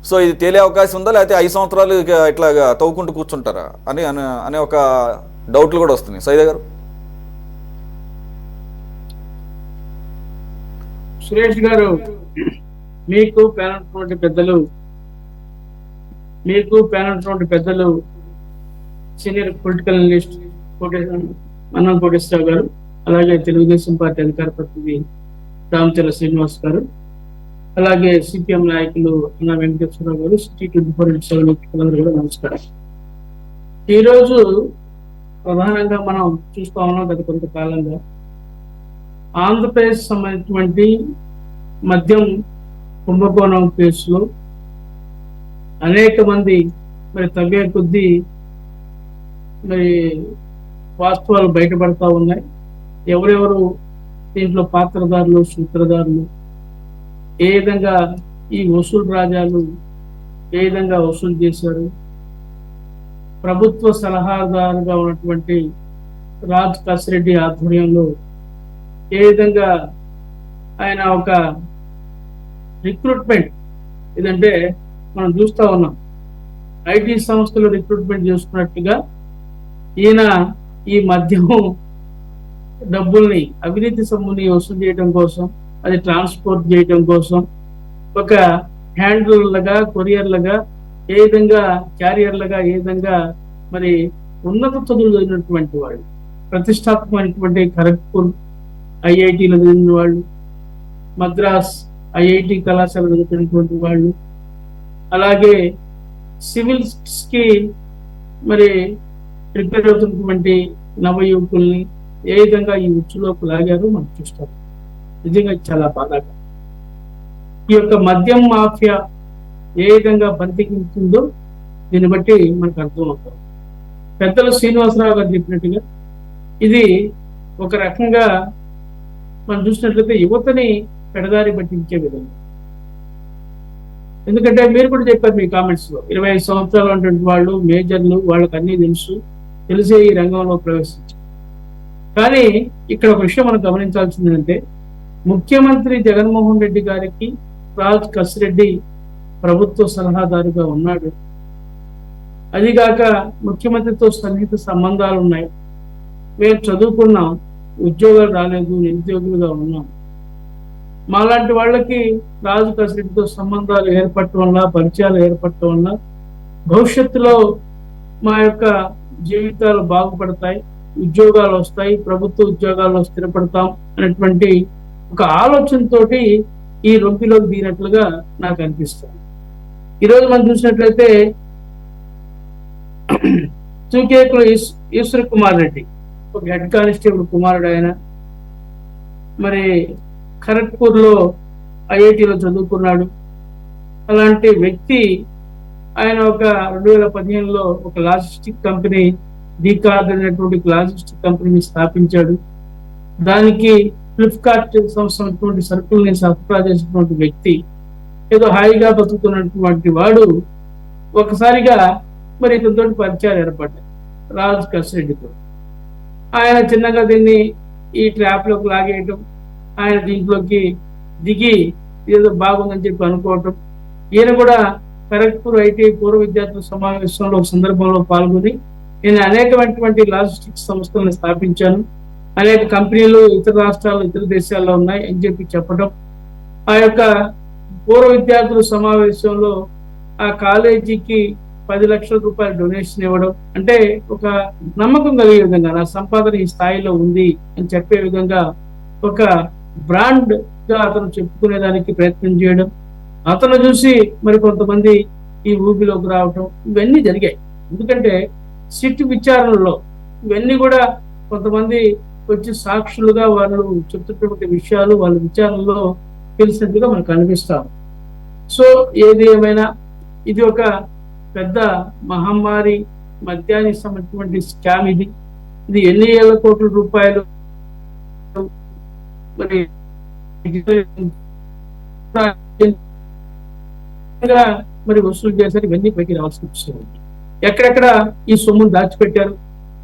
సో ఇది తేలే అవకాశం ఉందా, లేకపోతే 5 సంవత్సరాలు ఇట్లాగా తవ్వుకుంటూ కూర్చుంటారా అనే ఒక డౌట్లు కూడా వస్తున్నాయి. సైదా గారు. సురేష్ గారు, మీకు ప్యానల్ పెద్దలు సీనియర్ పొలిటికల్ అనలిస్ట్ అన్నం కోటేశ్వరరావు గారు, అలాగే తెలుగుదేశం పార్టీ అధికార ప్రతినిధి రామచంద్ర శ్రీనివాస్ గారు, అలాగే సిపిఎం నాయకులు అన్న వెంకటేశ్వరరావు గారు, సిటీ 24 కూడా నమస్కారం. ఈరోజు ప్రధానంగా మనం చూస్తా ఉన్నాం గత కొంతకాలంగా ఆంధ్రప్రదేశ్ సంబంధించినటువంటి మద్యం కుంభకోణం కేసులో అనేక మంది మరి తవ్వే కొద్దీ మరి వాస్తవాలు బయటపడతా ఉన్నాయి. ఎవరెవరు దీంట్లో పాత్రదారులు, సూత్రధారులు, ఏ విధంగా ఈ వసూలు రాజాలు ఏ విధంగా వసూలు చేశారు, ప్రభుత్వ సలహాదారుగా ఉన్నటువంటి రాజ్ కసిరెడ్డి ఆధ్వర్యంలో ఏ విధంగా ఆయన ఒక రిక్రూట్మెంట్, ఇదంటే మనం చూస్తా ఉన్నాం ఐటీ సంస్థలు రిక్రూట్మెంట్ చేసుకున్నట్టుగా ఈయన ఈ మద్యం డబ్బుల్ని అవినీతి సొమ్ముని వసూలు చేయడం కోసం, అది ట్రాన్స్పోర్ట్ చేయడం కోసం ఒక హ్యాండిల్లుగా, కొరియర్లుగా, ఏ విధంగా క్యారియర్లుగా, ఏ విధంగా మరి ఉన్నత చదువులు చదివినటువంటి వాళ్ళు, ప్రతిష్టాత్మకమైనటువంటి ఖరగ్పూర్ ఐఐటీలో చదివిన వాళ్ళు, మద్రాస్ ఐఐటి కళాశాల చదువుతున్నటువంటి వాళ్ళు, అలాగే సివిల్స్ కి మరి ప్రిపేర్ అవుతున్నటువంటి నవయువకుల్ని ఏ విధంగా ఈ ఉచ్చులోకి లాగారో మనం చూస్తాం. నిజంగా చాలా బాధాకరం. ఈ యొక్క మద్యం మాఫియా ఏ విధంగా బంతికించిందో దీన్ని బట్టి మనకు అర్థమవుతాం. పెద్దలు శ్రీనివాసరావు గారు చెప్పినట్టుగా ఇది ఒక రకంగా మనం చూసినట్లయితే యువతని పెడదారి పట్టించే విధంగా. ఎందుకంటే మీరు కూడా చెప్పారు మీ కామెంట్స్ లో, 25 సంవత్సరాలు ఉన్నటువంటి వాళ్ళు, మేజర్లు, వాళ్ళకి అన్నీ తెలిసే ఈ రంగంలో ప్రవేశించారు. కానీ ఇక్కడ ఒక విషయం మనం గమనించాల్సింది అంటే, ముఖ్యమంత్రి జగన్మోహన్ రెడ్డి గారికి రాజ్ కసిరెడ్డి ప్రభుత్వ సలహాదారుగా ఉన్నాడు. అదిగాక ముఖ్యమంత్రితో సన్నిహిత సంబంధాలు ఉన్నాయి. మేము చదువుకున్నాం, ఉద్యోగాలు రాలేదు, నిరుద్యోగులుగా ఉన్నాం. మాలాంటి వాళ్ళకి రాజు కసిరెడ్డితో సంబంధాలు ఏర్పడటం వల్ల, పరిచయాలు ఏర్పడటం వల్ల భవిష్యత్తులో మా యొక్క జీవితాలు బాగుపడతాయి, ఉద్యోగాలు వస్తాయి, ప్రభుత్వ ఉద్యోగాల్లో స్థిరపడతాం అనేటువంటి ఒక ఆలోచనతోటి ఈ రొంపిలోకి దిగినట్లుగా నాకు అనిపిస్తుంది. ఈరోజు మనం చూసినట్లయితే చూకేకుల ఈశ్వర్ కుమార్ రెడ్డి ఒక హెడ్ కానిస్టేబుల్ కుమారుడు. ఆయన మరి ఖరగ్పూర్ లో ఐఐటిలో చదువుకున్నాడు. అలాంటి వ్యక్తి ఆయన ఒక 2015లో ఒక లాజిస్టిక్ కంపెనీ, డీకార్డ్ అనేటువంటి లాజిస్టిక్ కంపెనీని స్థాపించాడు. దానికి ఫ్లిప్కార్ట్ సంస్థ సరుకుల్ని సరఫరా చేసినటువంటి వ్యక్తి, ఏదో హాయిగా బతుకుతున్నటువంటి వాడు ఒకసారిగా మరి ఇతనితో పరిచయాలు ఏర్పడ్డాయి రాజ్ కసిరెడ్డితో. ఆయన చిన్నగా దీన్ని ఈ ట్రాప్ లోకి లాగేయటం, ఆయన దీంట్లోకి దిగి ఏదో బాగుందని చెప్పి అనుకోవటం. ఈయన కూడా ఖరగ్పూర్ ఐటీ పూర్వ విద్యార్థుల సమావేశంలో ఒక సందర్భంలో పాల్గొని, నేను అనేకమైనటువంటి లాజిస్టిక్స్ సంస్థలను స్థాపించాను, అనేక కంపెనీలు ఇతర రాష్ట్రాలు, ఇతర దేశాల్లో ఉన్నాయి అని చెప్పి చెప్పడం. ఆ యొక్క పూర్వ విద్యార్థుల సమావేశంలో ఆ కాలేజీకి 10 లక్షల రూపాయలు డొనేషన్ ఇవ్వడం, అంటే ఒక నమ్మకం కలిగే విధంగా నా సంపాదన ఈ స్థాయిలో ఉంది అని చెప్పే విధంగా ఒక బ్రాండ్ గా అతను చెప్పుకునేదానికి ప్రయత్నం చేయడం, అతను చూసి మరి కొంతమంది ఈ ఊబిలోకి రావటం, ఇవన్నీ జరిగాయి. ఎందుకంటే సిట్ విచారణలో ఇవన్నీ కూడా కొంతమంది వచ్చి సాక్షులుగా వాళ్ళు చెప్తున్నటువంటి విషయాలు వాళ్ళ విచారణలో తెలిసినట్టుగా మనకు అనిపిస్తాం. సో ఏది ఏమైనా ఇది ఒక పెద్ద మహమ్మారి, మద్యానికి సంబంధించినటువంటి స్కామ్. ఇది ఎన్ని వేల కోట్ల రూపాయలు మరి విధంగా మరి వసూలు చేశారు. ఇవన్నీ పైకి రావాల్సిన విషయం ఉంది. ఎక్కడెక్కడ ఈ సొమ్మును దాచిపెట్టారు?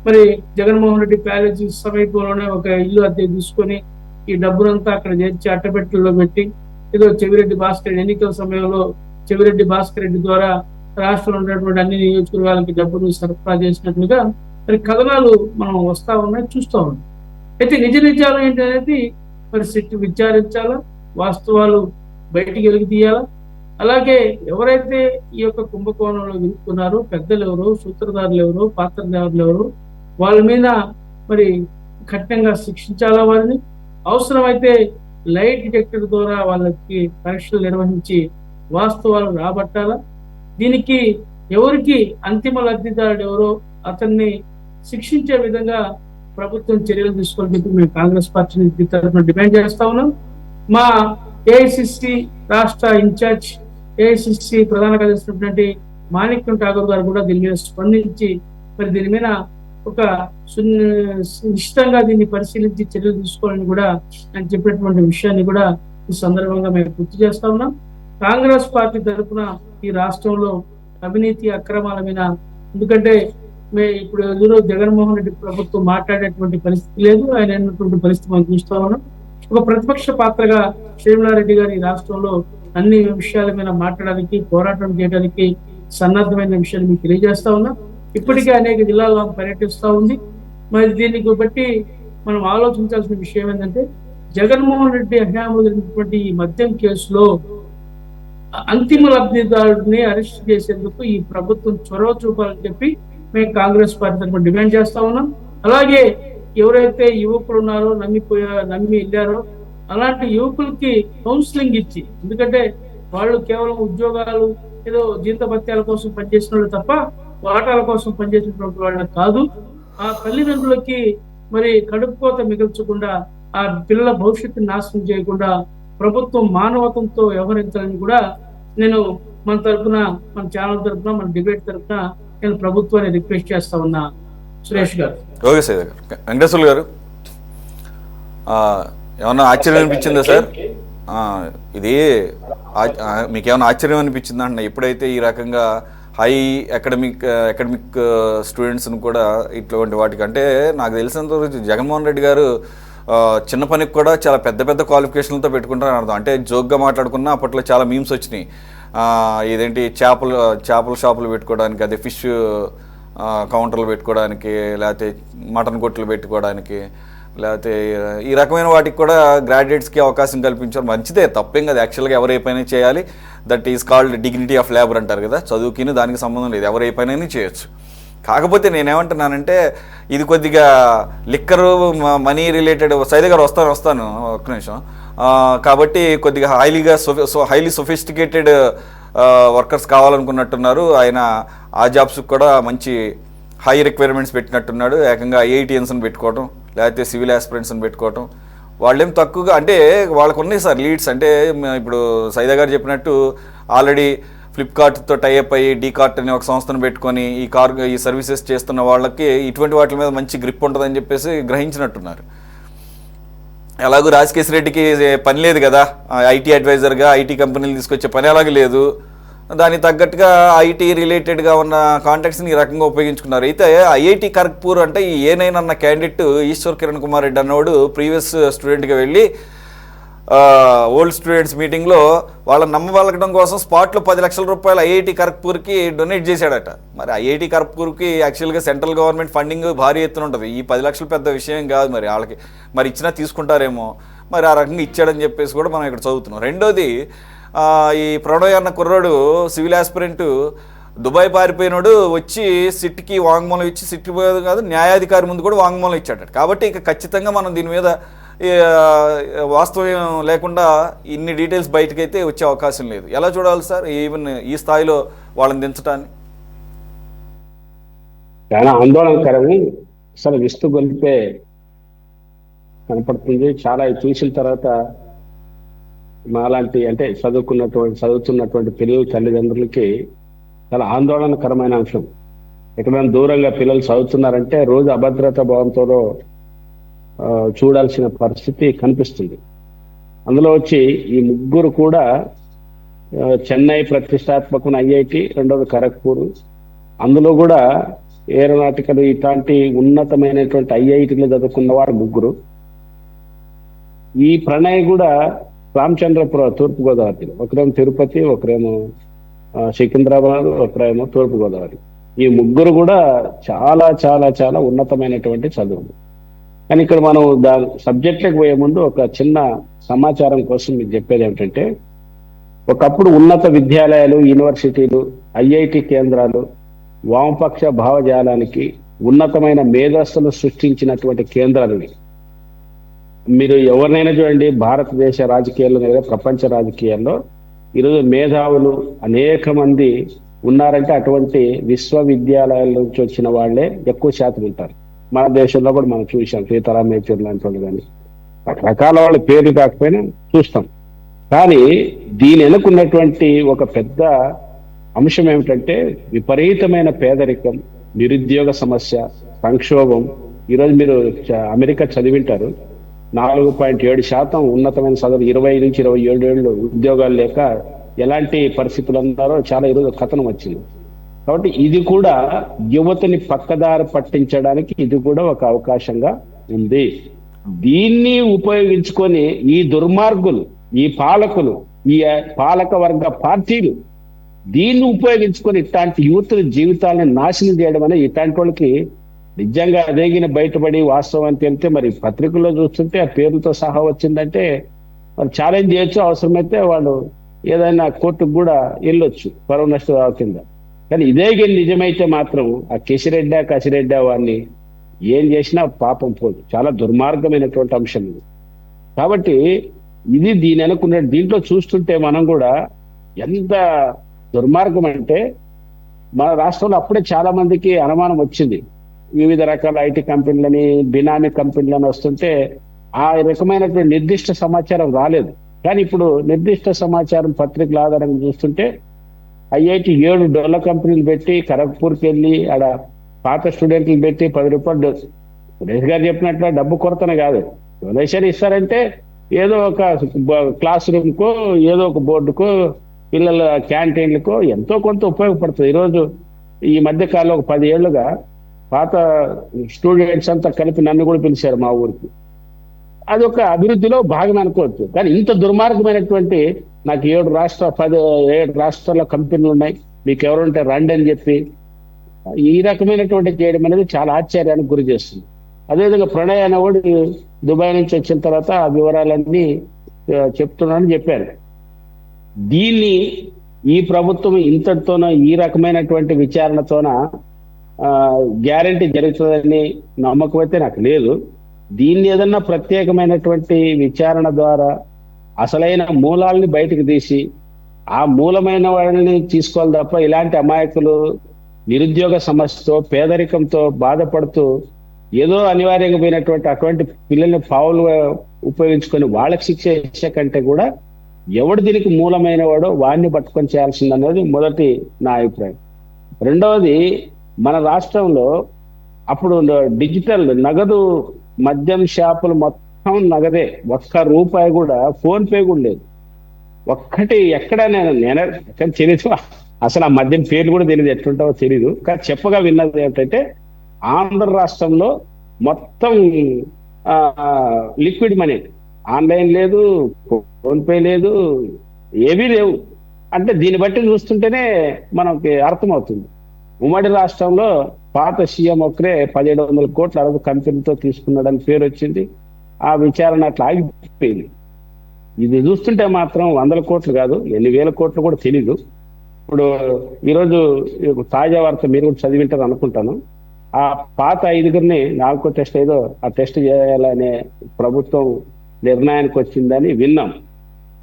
మరి జగన్మోహన్ రెడ్డి ప్యాలెస్ సమీపంలోనే ఒక ఇల్లు అద్దె తీసుకొని ఈ డబ్బునంతా అక్కడ చేర్చి అట్టపెట్టెల్లో పెట్టి ఏదో చెవిరెడ్డి భాస్కర్ ఎన్నికల సమయంలో చెవిరెడ్డి భాస్కర్ రెడ్డి ద్వారా రాష్ట్రంలో ఉన్నటువంటి అన్ని నియోజకవర్గాలకి డబ్బులు సరఫరా చేసినట్లుగా మరి కథనాలు మనం వస్తా ఉన్నాయి, చూస్తూ ఉన్నాం. అయితే నిజ నిజాలు ఏంటి అనేది మరి సిట్ విచారించాలా, వాస్తవాలు బయటికి వెలికి తీయాలా. అలాగే ఎవరైతే ఈ యొక్క కుంభకోణంలో ఇరుక్కున్నారో పెద్దలు ఎవరు, సూత్రధారులు ఎవరు, పాత్రధారులు ఎవరు, వాళ్ళ మీద మరి కఠినంగా శిక్షించాలా. వారిని అవసరమైతే లైట్ డిటెక్టర్ ద్వారా వాళ్ళకి పరీక్షలు నిర్వహించి వాస్తవాలు రాబట్టాలా. దీనికి ఎవరికి అంతిమ లబ్ధిదారుడు ఎవరో అతన్ని శిక్షించే విధంగా ప్రభుత్వం చర్యలు తీసుకోవాలని చెప్పి మేము కాంగ్రెస్ పార్టీ తరఫున డిమాండ్ చేస్తా ఉన్నాం. మా ఏఐసిసి రాష్ట్ర ఇన్ఛార్జ్, ఏఐసిసి ప్రధాన కార్యదర్శి మాణిక్యం ఠాగూర్ గారు కూడా దీని మీద స్పందించి మరి దీని మీద ఒక నిశ్చితంగా దీన్ని పరిశీలించి చర్యలు తీసుకోవాలని కూడా ఆయన చెప్పినటువంటి విషయాన్ని కూడా ఈ సందర్భంగా మేము గుర్తు చేస్తా ఉన్నాం. కాంగ్రెస్ పార్టీ తరఫున ఈ రాష్ట్రంలో అవినీతి అక్రమాల మీద, ఎందుకంటే ఇప్పుడు ఎదురు జగన్మోహన్ రెడ్డి ప్రభుత్వం మాట్లాడేటువంటి పరిస్థితి లేదు, ఆయన అయినటువంటి పరిస్థితి మనం చూస్తా ఉన్నాం. ఒక ప్రతిపక్ష పాత్రగా శ్రీనివారెడ్డి గారు ఈ రాష్ట్రంలో అన్ని విషయాల మీద మాట్లాడడానికి, పోరాటం చేయడానికి సన్నద్ధమైన విషయాన్ని మీకు తెలియజేస్తా ఉన్నాం. ఇప్పటికే అనేక జిల్లాల్లో పర్యటిస్తూ ఉంది. మరి దీనికి బట్టి మనం ఆలోచించాల్సిన విషయం ఏంటంటే జగన్మోహన్ రెడ్డి హయాంలో జరిగినటువంటి ఈ మద్యం కేసులో అంతిమ లబ్ధిదారుడిని అరెస్ట్ చేసేందుకు ఈ ప్రభుత్వం చొరవ చూపాలని చెప్పి మేము కాంగ్రెస్ పార్టీ తరఫున డిమాండ్ చేస్తా ఉన్నాం. అలాగే ఎవరైతే యువకులు ఉన్నారో నమ్మి వెళ్ళారో అలాంటి యువకులకి కౌన్సిలింగ్ ఇచ్చి, ఎందుకంటే వాళ్ళు కేవలం ఉద్యోగాలు ఏదో జీతభత్యాల కోసం పనిచేసిన వాళ్ళు తప్ప వాటాల కోసం పనిచేసినటువంటి వాళ్ళ కాదు. ఆ తల్లిదండ్రులకి మరి కడుపుకోత మిగల్చకుండా, ఆ పిల్లల భవిష్యత్తుని నాశనం చేయకుండా ప్రభుత్వం మానవతంతో వ్యవహరించాలని కూడా నేను మన తరఫున, మన ఛానల్ తరఫున, మన డిబేట్ తరఫున నేను ప్రభుత్వాన్ని రిక్వెస్ట్ చేస్తా ఉన్నా. సురేష్ గారు. Okay sir. వెంకటేశ్వర్లు గారు, ఏమన్నా ఆశ్చర్యం అనిపించిందా సార్? ఇది మీకేమైనా ఆశ్చర్యం అనిపించిందా అంటున్నా? ఎప్పుడైతే ఈ రకంగా హై అకాడమిక్ స్టూడెంట్స్ని కూడా ఇటువంటి వాటికి, అంటే నాకు తెలిసినంత జగన్మోహన్ రెడ్డి గారు చిన్న పనికి కూడా చాలా పెద్ద పెద్ద క్వాలిఫికేషన్లతో పెట్టుకుంటారని అర్థం. అంటే జోక్గా మాట్లాడుకున్నా అప్పట్లో చాలా మీమ్స్ వచ్చినాయి. ఇదేంటి చేపల షాపులు పెట్టుకోవడానికి, అదే ఫిష్ కౌంటర్లు పెట్టుకోవడానికి, లేకపోతే మటన్ కొట్లు పెట్టుకోవడానికి, లేకపోతే ఈ రకమైన వాటికి కూడా గ్రాడ్యుయేట్స్కి అవకాశం కల్పించారు. మంచిదే, తప్పేం కదా. యాక్చువల్గా ఎవరు ఏ పైన చేయాలి, that is called dignity of labour అంటారు కదా. చదువుకిని దానికి సంబంధం లేదు, ఎవరు ఏ పైన చేయొచ్చు. కాకపోతే నేనేమంటున్నానంటే ఇది కొద్దిగా లిక్కరు మనీ రిలేటెడ్. సైదే గారు వస్తాను ఒక్క నిమిషం. కాబట్టి కొద్దిగా హైలీ సొఫిస్టికేటెడ్ వర్కర్స్ కావాలనుకున్నట్టున్నారు ఆయన. ఆ జాబ్స్కి కూడా మంచి హై రిక్వైర్మెంట్స్ పెట్టినట్టున్నాడు. ఏకంగా ఐఐటిఎన్స్ని పెట్టుకోవటం, లేకపోతే సివిల్ ఆస్పిరెంట్స్ని పెట్టుకోవటం. వాళ్ళేం తక్కువగా, అంటే వాళ్ళకు ఉన్నాయి సార్ లీడ్స్. అంటే ఇప్పుడు సైదా గారు చెప్పినట్టు ఆల్రెడీ ఫ్లిప్కార్ట్తో టైఅప్ అయ్యి డీకార్ట్ అనే ఒక సంస్థను పెట్టుకొని ఈ సర్వీసెస్ చేస్తున్న వాళ్ళకి ఇటువంటి వాటి మీద మంచి గ్రిప్ ఉంటుందని చెప్పేసి గ్రహించినట్టున్నారు. ఎలాగూ రాజకేశ్ రెడ్డికి పని లేదు కదా, ఐటీ అడ్వైజర్గా ఐటీ కంపెనీలు తీసుకొచ్చే పని అలాగే లేదు. దానికి తగ్గట్టుగా ఐటీ రిలేటెడ్గా ఉన్న కాంటాక్ట్స్ని ఈ రకంగా ఉపయోగించుకున్నారు. అయితే ఐఐటి ఖరగ్పూర్ అంటే ఈ ఏనైనా అన్న క్యాండిడేట్ ఈశ్వర్ కిరణ్ కుమార్ రెడ్డి అన్నవాడు ప్రీవియస్ స్టూడెంట్గా వెళ్ళి ఓల్డ్ స్టూడెంట్స్ మీటింగ్లో వాళ్ళని నమ్మవలకడం కోసం స్పాట్లో 10 లక్షల రూపాయలు ఐఐటి ఖరగ్పూర్కి డొనేట్ చేశాడట. మరి ఐఐటి ఖరగ్పూర్కి యాక్చువల్గా సెంట్రల్ గవర్నమెంట్ ఫండింగ్ భారీ ఎత్తున ఉంటుంది. ఈ 10 లక్షలు పెద్ద విషయం కాదు. మరి వాళ్ళకి మరి ఇచ్చినా తీసుకుంటారేమో, మరి ఆ రకంగా ఇచ్చాడని చెప్పేసి కూడా మనం ఇక్కడ చదువుతున్నాం. రెండోది, ఈ ప్రణయ్ అన్న కుర్రాడు సివిల్ ఆస్పిరెంట్ దుబాయ్ పారిపోయినాడు, వచ్చి సిట్కి వాంగ్మూలం ఇచ్చి, సిట్ కాదు న్యాయాధికారి ముందు కూడా వాంగ్మూలం ఇచ్చాడట. కాబట్టి ఇక ఖచ్చితంగా మనం దీని మీద వాస్తవం లేకుండా ఇన్ని డీటెయిల్స్ బయటకైతే వచ్చే అవకాశం లేదు. ఎలా చూడాలి సార్ ఈవెన్ ఈ స్థాయిలో వాళ్ళని దించడాన్ని? చాలా ఆందోళనకరము, అసలు విస్తు గొలిపే కనపడుతుంది. చాలా చూసిన తర్వాత మాలాంటి అంటే చదువుతున్నటువంటి పిల్లల తల్లిదండ్రులకి చాలా ఆందోళనకరమైన అంశం. ఎక్కడైనా దూరంగా పిల్లలు చదువుతున్నారంటే రోజు అభద్రతా భావంతో చూడాల్సిన పరిస్థితి కనిపిస్తుంది. అందులో వచ్చి ఈ ముగ్గురు కూడా చెన్నై ప్రతిష్టాత్మకమైన ఐఐటి, రెండోది ఖరగ్పూర్. అందులో కూడా ఏరోనాటికల్ ఇట్లాంటి ఉన్నతమైనటువంటి ఐఐటీలో చదువుకున్న వారు 3. ఈ ప్రణయ్ కూడా రామచంద్రపురం, తూర్పుగోదావరి. ఒకరేమో తిరుపతి, ఒకరేమో సికింద్రాబాద్, ఒకరేమో తూర్పుగోదావరి. ఈ 3 కూడా చాలా చాలా చాలా ఉన్నతమైనటువంటి చదువులు. కానీ ఇక్కడ మనం సబ్జెక్ట్లకు పోయే ముందు ఒక చిన్న సమాచారం కోసం మీకు చెప్పేది ఏమిటంటే, ఒకప్పుడు ఉన్నత విద్యాలయాలు, యూనివర్సిటీలు, ఐఐటి కేంద్రాలు వామపక్ష భావజాలానికి ఉన్నతమైన మేధస్సును సృష్టించినటువంటి కేంద్రాలు. మీరు ఎవరినైనా చూడండి, భారతదేశ రాజకీయాల్లో లేదా ప్రపంచ రాజకీయాల్లో ఈరోజు మేధావులు అనేక మంది ఉన్నారంటే అటువంటి విశ్వవిద్యాలయాల నుంచి వచ్చిన వాళ్ళే ఎక్కువ శాతం ఉంటారు. మన దేశంలో కూడా మనం చూసాం, సీతారాం యేచూరి లాంటి వాళ్ళు కానీ రకరకాల వాళ్ళ పేర్లు కాకపోయినా చూస్తాం. కానీ దీని వెనుకున్నటువంటి ఒక పెద్ద అంశం ఏమిటంటే విపరీతమైన పేదరికం, నిరుద్యోగ సమస్య, సంక్షోభం. ఈరోజు మీరు అమెరికా చదివింటారు, 4.7% ఉన్నతమైన చదువు, 20 నుంచి 27 ఏళ్ళు ఉద్యోగాలు లేక ఎలాంటి పరిస్థితులు ఉన్నారో చాలా ఈరోజు కథనం వచ్చింది. కాబట్టి ఇది కూడా యువతని పక్కదారి పట్టించడానికి ఇది కూడా ఒక అవకాశంగా ఉంది. దీన్ని ఉపయోగించుకొని ఈ దుర్మార్గులు, ఈ పాలకులు, ఈ పాలక వర్గ పార్టీలు దీన్ని ఉపయోగించుకొని ఇట్లాంటి యూత్ జీవితాలను నాశనం చేయడం అనేది ఇట్లాంటి వాళ్ళకి నిజంగా అదేగిన బయటపడి వాస్తవానికి వెళ్తే మరి పత్రికల్లో చూస్తుంటే ఆ పేరుతో సహా వచ్చిందంటే మరి ఛాలెంజ్ చేయొచ్చు, అవసరమైతే వాళ్ళు ఏదైనా కోర్టుకు కూడా వెళ్ళొచ్చు పరువు నష్ట కింద. కానీ ఇదే నిజమైతే మాత్రం ఆ కసిరెడ్డా వాడిని ఏం చేసినా పాపం పోదు. చాలా దుర్మార్గమైనటువంటి అంశం ఇది. కాబట్టి ఇది దీని అనుకున్న దీంట్లో చూస్తుంటే మనం కూడా ఎంత దుర్మార్గం అంటే, మన రాష్ట్రంలో అప్పుడే చాలా మందికి అనుమానం వచ్చింది. వివిధ రకాల ఐటీ కంపెనీలని, బినామీ కంపెనీలని వస్తుంటే ఆ రకమైనటువంటి నిర్దిష్ట సమాచారం రాలేదు. కానీ ఇప్పుడు నిర్దిష్ట సమాచారం పత్రికల ఆధారంగా చూస్తుంటే ఐఐటి 7 డొల్ల కంపెనీలు పెట్టి ఖరగ్పూర్కి వెళ్ళి ఆడ పాత స్టూడెంట్లు పెట్టి 10 రూపాయలు సురేష్ గారు చెప్పినట్లు డబ్బు కొరతనే కాదు, డొనేషన్ ఇస్తారంటే ఏదో ఒక క్లాస్ రూమ్కో, ఏదో ఒక బోర్డుకో, పిల్లల క్యాంటీన్లకో ఎంతో కొంత ఉపయోగపడుతుంది. ఈరోజు ఈ మధ్య కాలంలో ఒక 10 ఏళ్లుగా పాత స్టూడెంట్స్ అంతా కలిపి నన్ను కూడా పిలిచారు మా ఊరికి. అదొక అభివృద్ధిలో భాగం అనుకోవచ్చు. కానీ ఇంత దుర్మార్గమైనటువంటి, నాకు 7 రాష్ట్రాల కంపెనీలు ఉన్నాయి, మీకు ఎవరుంటే రండి అని చెప్పి ఈ రకమైనటువంటి చేయడం అనేది చాలా ఆశ్చర్యానికి గురి చేస్తుంది. అదేవిధంగా ప్రణయ్ అనేవాడు దుబాయ్ నుంచి వచ్చిన తర్వాత ఆ వివరాలన్నీ చెప్తున్నానని చెప్పారు. దీన్ని ఈ ప్రభుత్వం ఇంతటితోన, ఈ రకమైనటువంటి విచారణతోన గ్యారంటీ జరుగుతుందని నమ్మకం అయితే నాకు లేదు. దీన్ని ఏదన్నా ప్రత్యేకమైనటువంటి విచారణ ద్వారా అసలైన మూలాలని బయటకు తీసి ఆ మూలమైన వాళ్ళని తీసుకోవాలి తప్ప ఇలాంటి అమాయకులు నిరుద్యోగ సమస్యతో, పేదరికంతో బాధపడుతూ ఏదో అనివార్యంగా పోయినటువంటి అటువంటి పిల్లల్ని పావులు ఉపయోగించుకొని వాళ్ళకి శిక్ష ఇచ్చే కంటే కూడా ఎవడు దీనికి మూలమైన వాడో వాడిని పట్టుకొని చేయాల్సింది అనేది మొదటి నా అభిప్రాయం. రెండవది, మన రాష్ట్రంలో అప్పుడు డిజిటల్ నగదు మద్యం షాపులు మొత్తం నగదే, ఒక్క రూపాయి కూడా ఫోన్ పే కూడా లేదు. ఒక్కటి ఎక్కడ నేను తెలియదు, అసలు ఆ మద్యం పేర్లు కూడా తెలియదు, ఎట్లుంటావో తెలీదు. కానీ చెప్పగా విన్నది ఏంటంటే ఆంధ్ర రాష్ట్రంలో మొత్తం లిక్విడ్ మనీ, ఆన్లైన్ లేదు, ఫోన్ పే లేదు, ఏవీ లేవు. అంటే దీన్ని బట్టి చూస్తుంటేనే మనకి అర్థమవుతుంది. ఉమ్మడి రాష్ట్రంలో పాత సీఎం ఒక్కరే 1700 కోట్ల అరబ్ కంపెనీతో తీసుకున్నాడని పేరు వచ్చింది. ఆ విచారణ అట్లా ఆగిపోయింది. ఇది చూస్తుంటే మాత్రం 100 కోట్లు కాదు, ఎన్ని వేల కోట్లు కూడా తెలీదు. ఇప్పుడు ఈరోజు తాజా వార్త మీరు కూడా చదివింటారు అనుకుంటాను. ఆ పాత 5గురిని 4వ టెస్ట్ ఏదో ఆ టెస్ట్ చేయాలనే ప్రభుత్వం నిర్ణయానికి వచ్చిందని విన్నాం.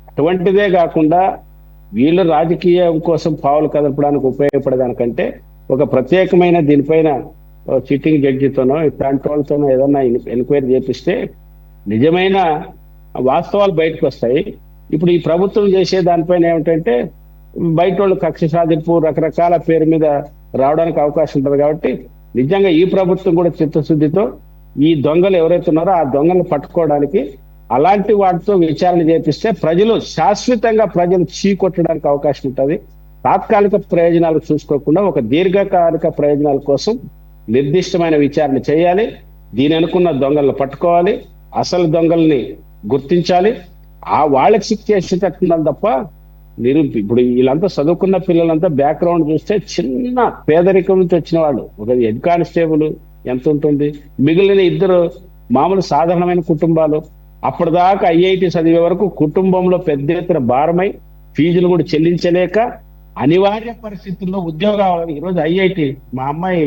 అటువంటిదే కాకుండా వీళ్ళు రాజకీయం కోసం పావులు కదపడానికి ఉపయోగపడేదానికంటే ఒక ప్రత్యేకమైన దీనిపైన సిట్టింగ్ జడ్జితోనో ఇట్లాంటి వాళ్ళతోనో ఏదన్నా ఎంక్వైరీ చేపిస్తే నిజమైన వాస్తవాలు బయటకు వస్తాయి. ఇప్పుడు ఈ ప్రభుత్వం చేసే దానిపైన ఏమిటంటే బయట వాళ్ళు కక్ష సాధింపు రకరకాల పేరు మీద రావడానికి అవకాశం ఉంటుంది. కాబట్టి నిజంగా ఈ ప్రభుత్వం కూడా చిత్తశుద్ధితో ఈ దొంగలు ఎవరైతే ఉన్నారో ఆ దొంగలను పట్టుకోవడానికి అలాంటి వాటితో విచారణ చేపిస్తే శాశ్వతంగా ప్రజలు చీకొట్టడానికి అవకాశం ఉంటుంది. తాత్కాలిక ప్రయోజనాలు చూసుకోకుండా ఒక దీర్ఘకాలిక ప్రయోజనాల కోసం నిర్దిష్టమైన విచారణ చేయాలి. దీని అనుకున్న దొంగలను పట్టుకోవాలి, అసలు దొంగల్ని గుర్తించాలి, వాళ్ళకి శిక్ష చేసేటట్టున్నాను తప్ప ఇప్పుడు వీళ్ళంతా చదువుకున్న పిల్లలంతా బ్యాక్గ్రౌండ్ చూస్తే చిన్న పేదరికం నుంచి వచ్చిన వాళ్ళు. ఒక హెడ్ కానిస్టేబుల్ ఎంత ఉంటుంది, మిగిలిన ఇద్దరు మామూలు సాధారణమైన కుటుంబాలు. అప్పటిదాకా ఐఐటి చదివే వరకు కుటుంబంలో పెద్ద ఎత్తున భారమై ఫీజులు కూడా చెల్లించలేక అనివార్య పరిస్థితుల్లో ఉద్యోగాలు. ఈరోజు ఐఐటి మా అమ్మాయి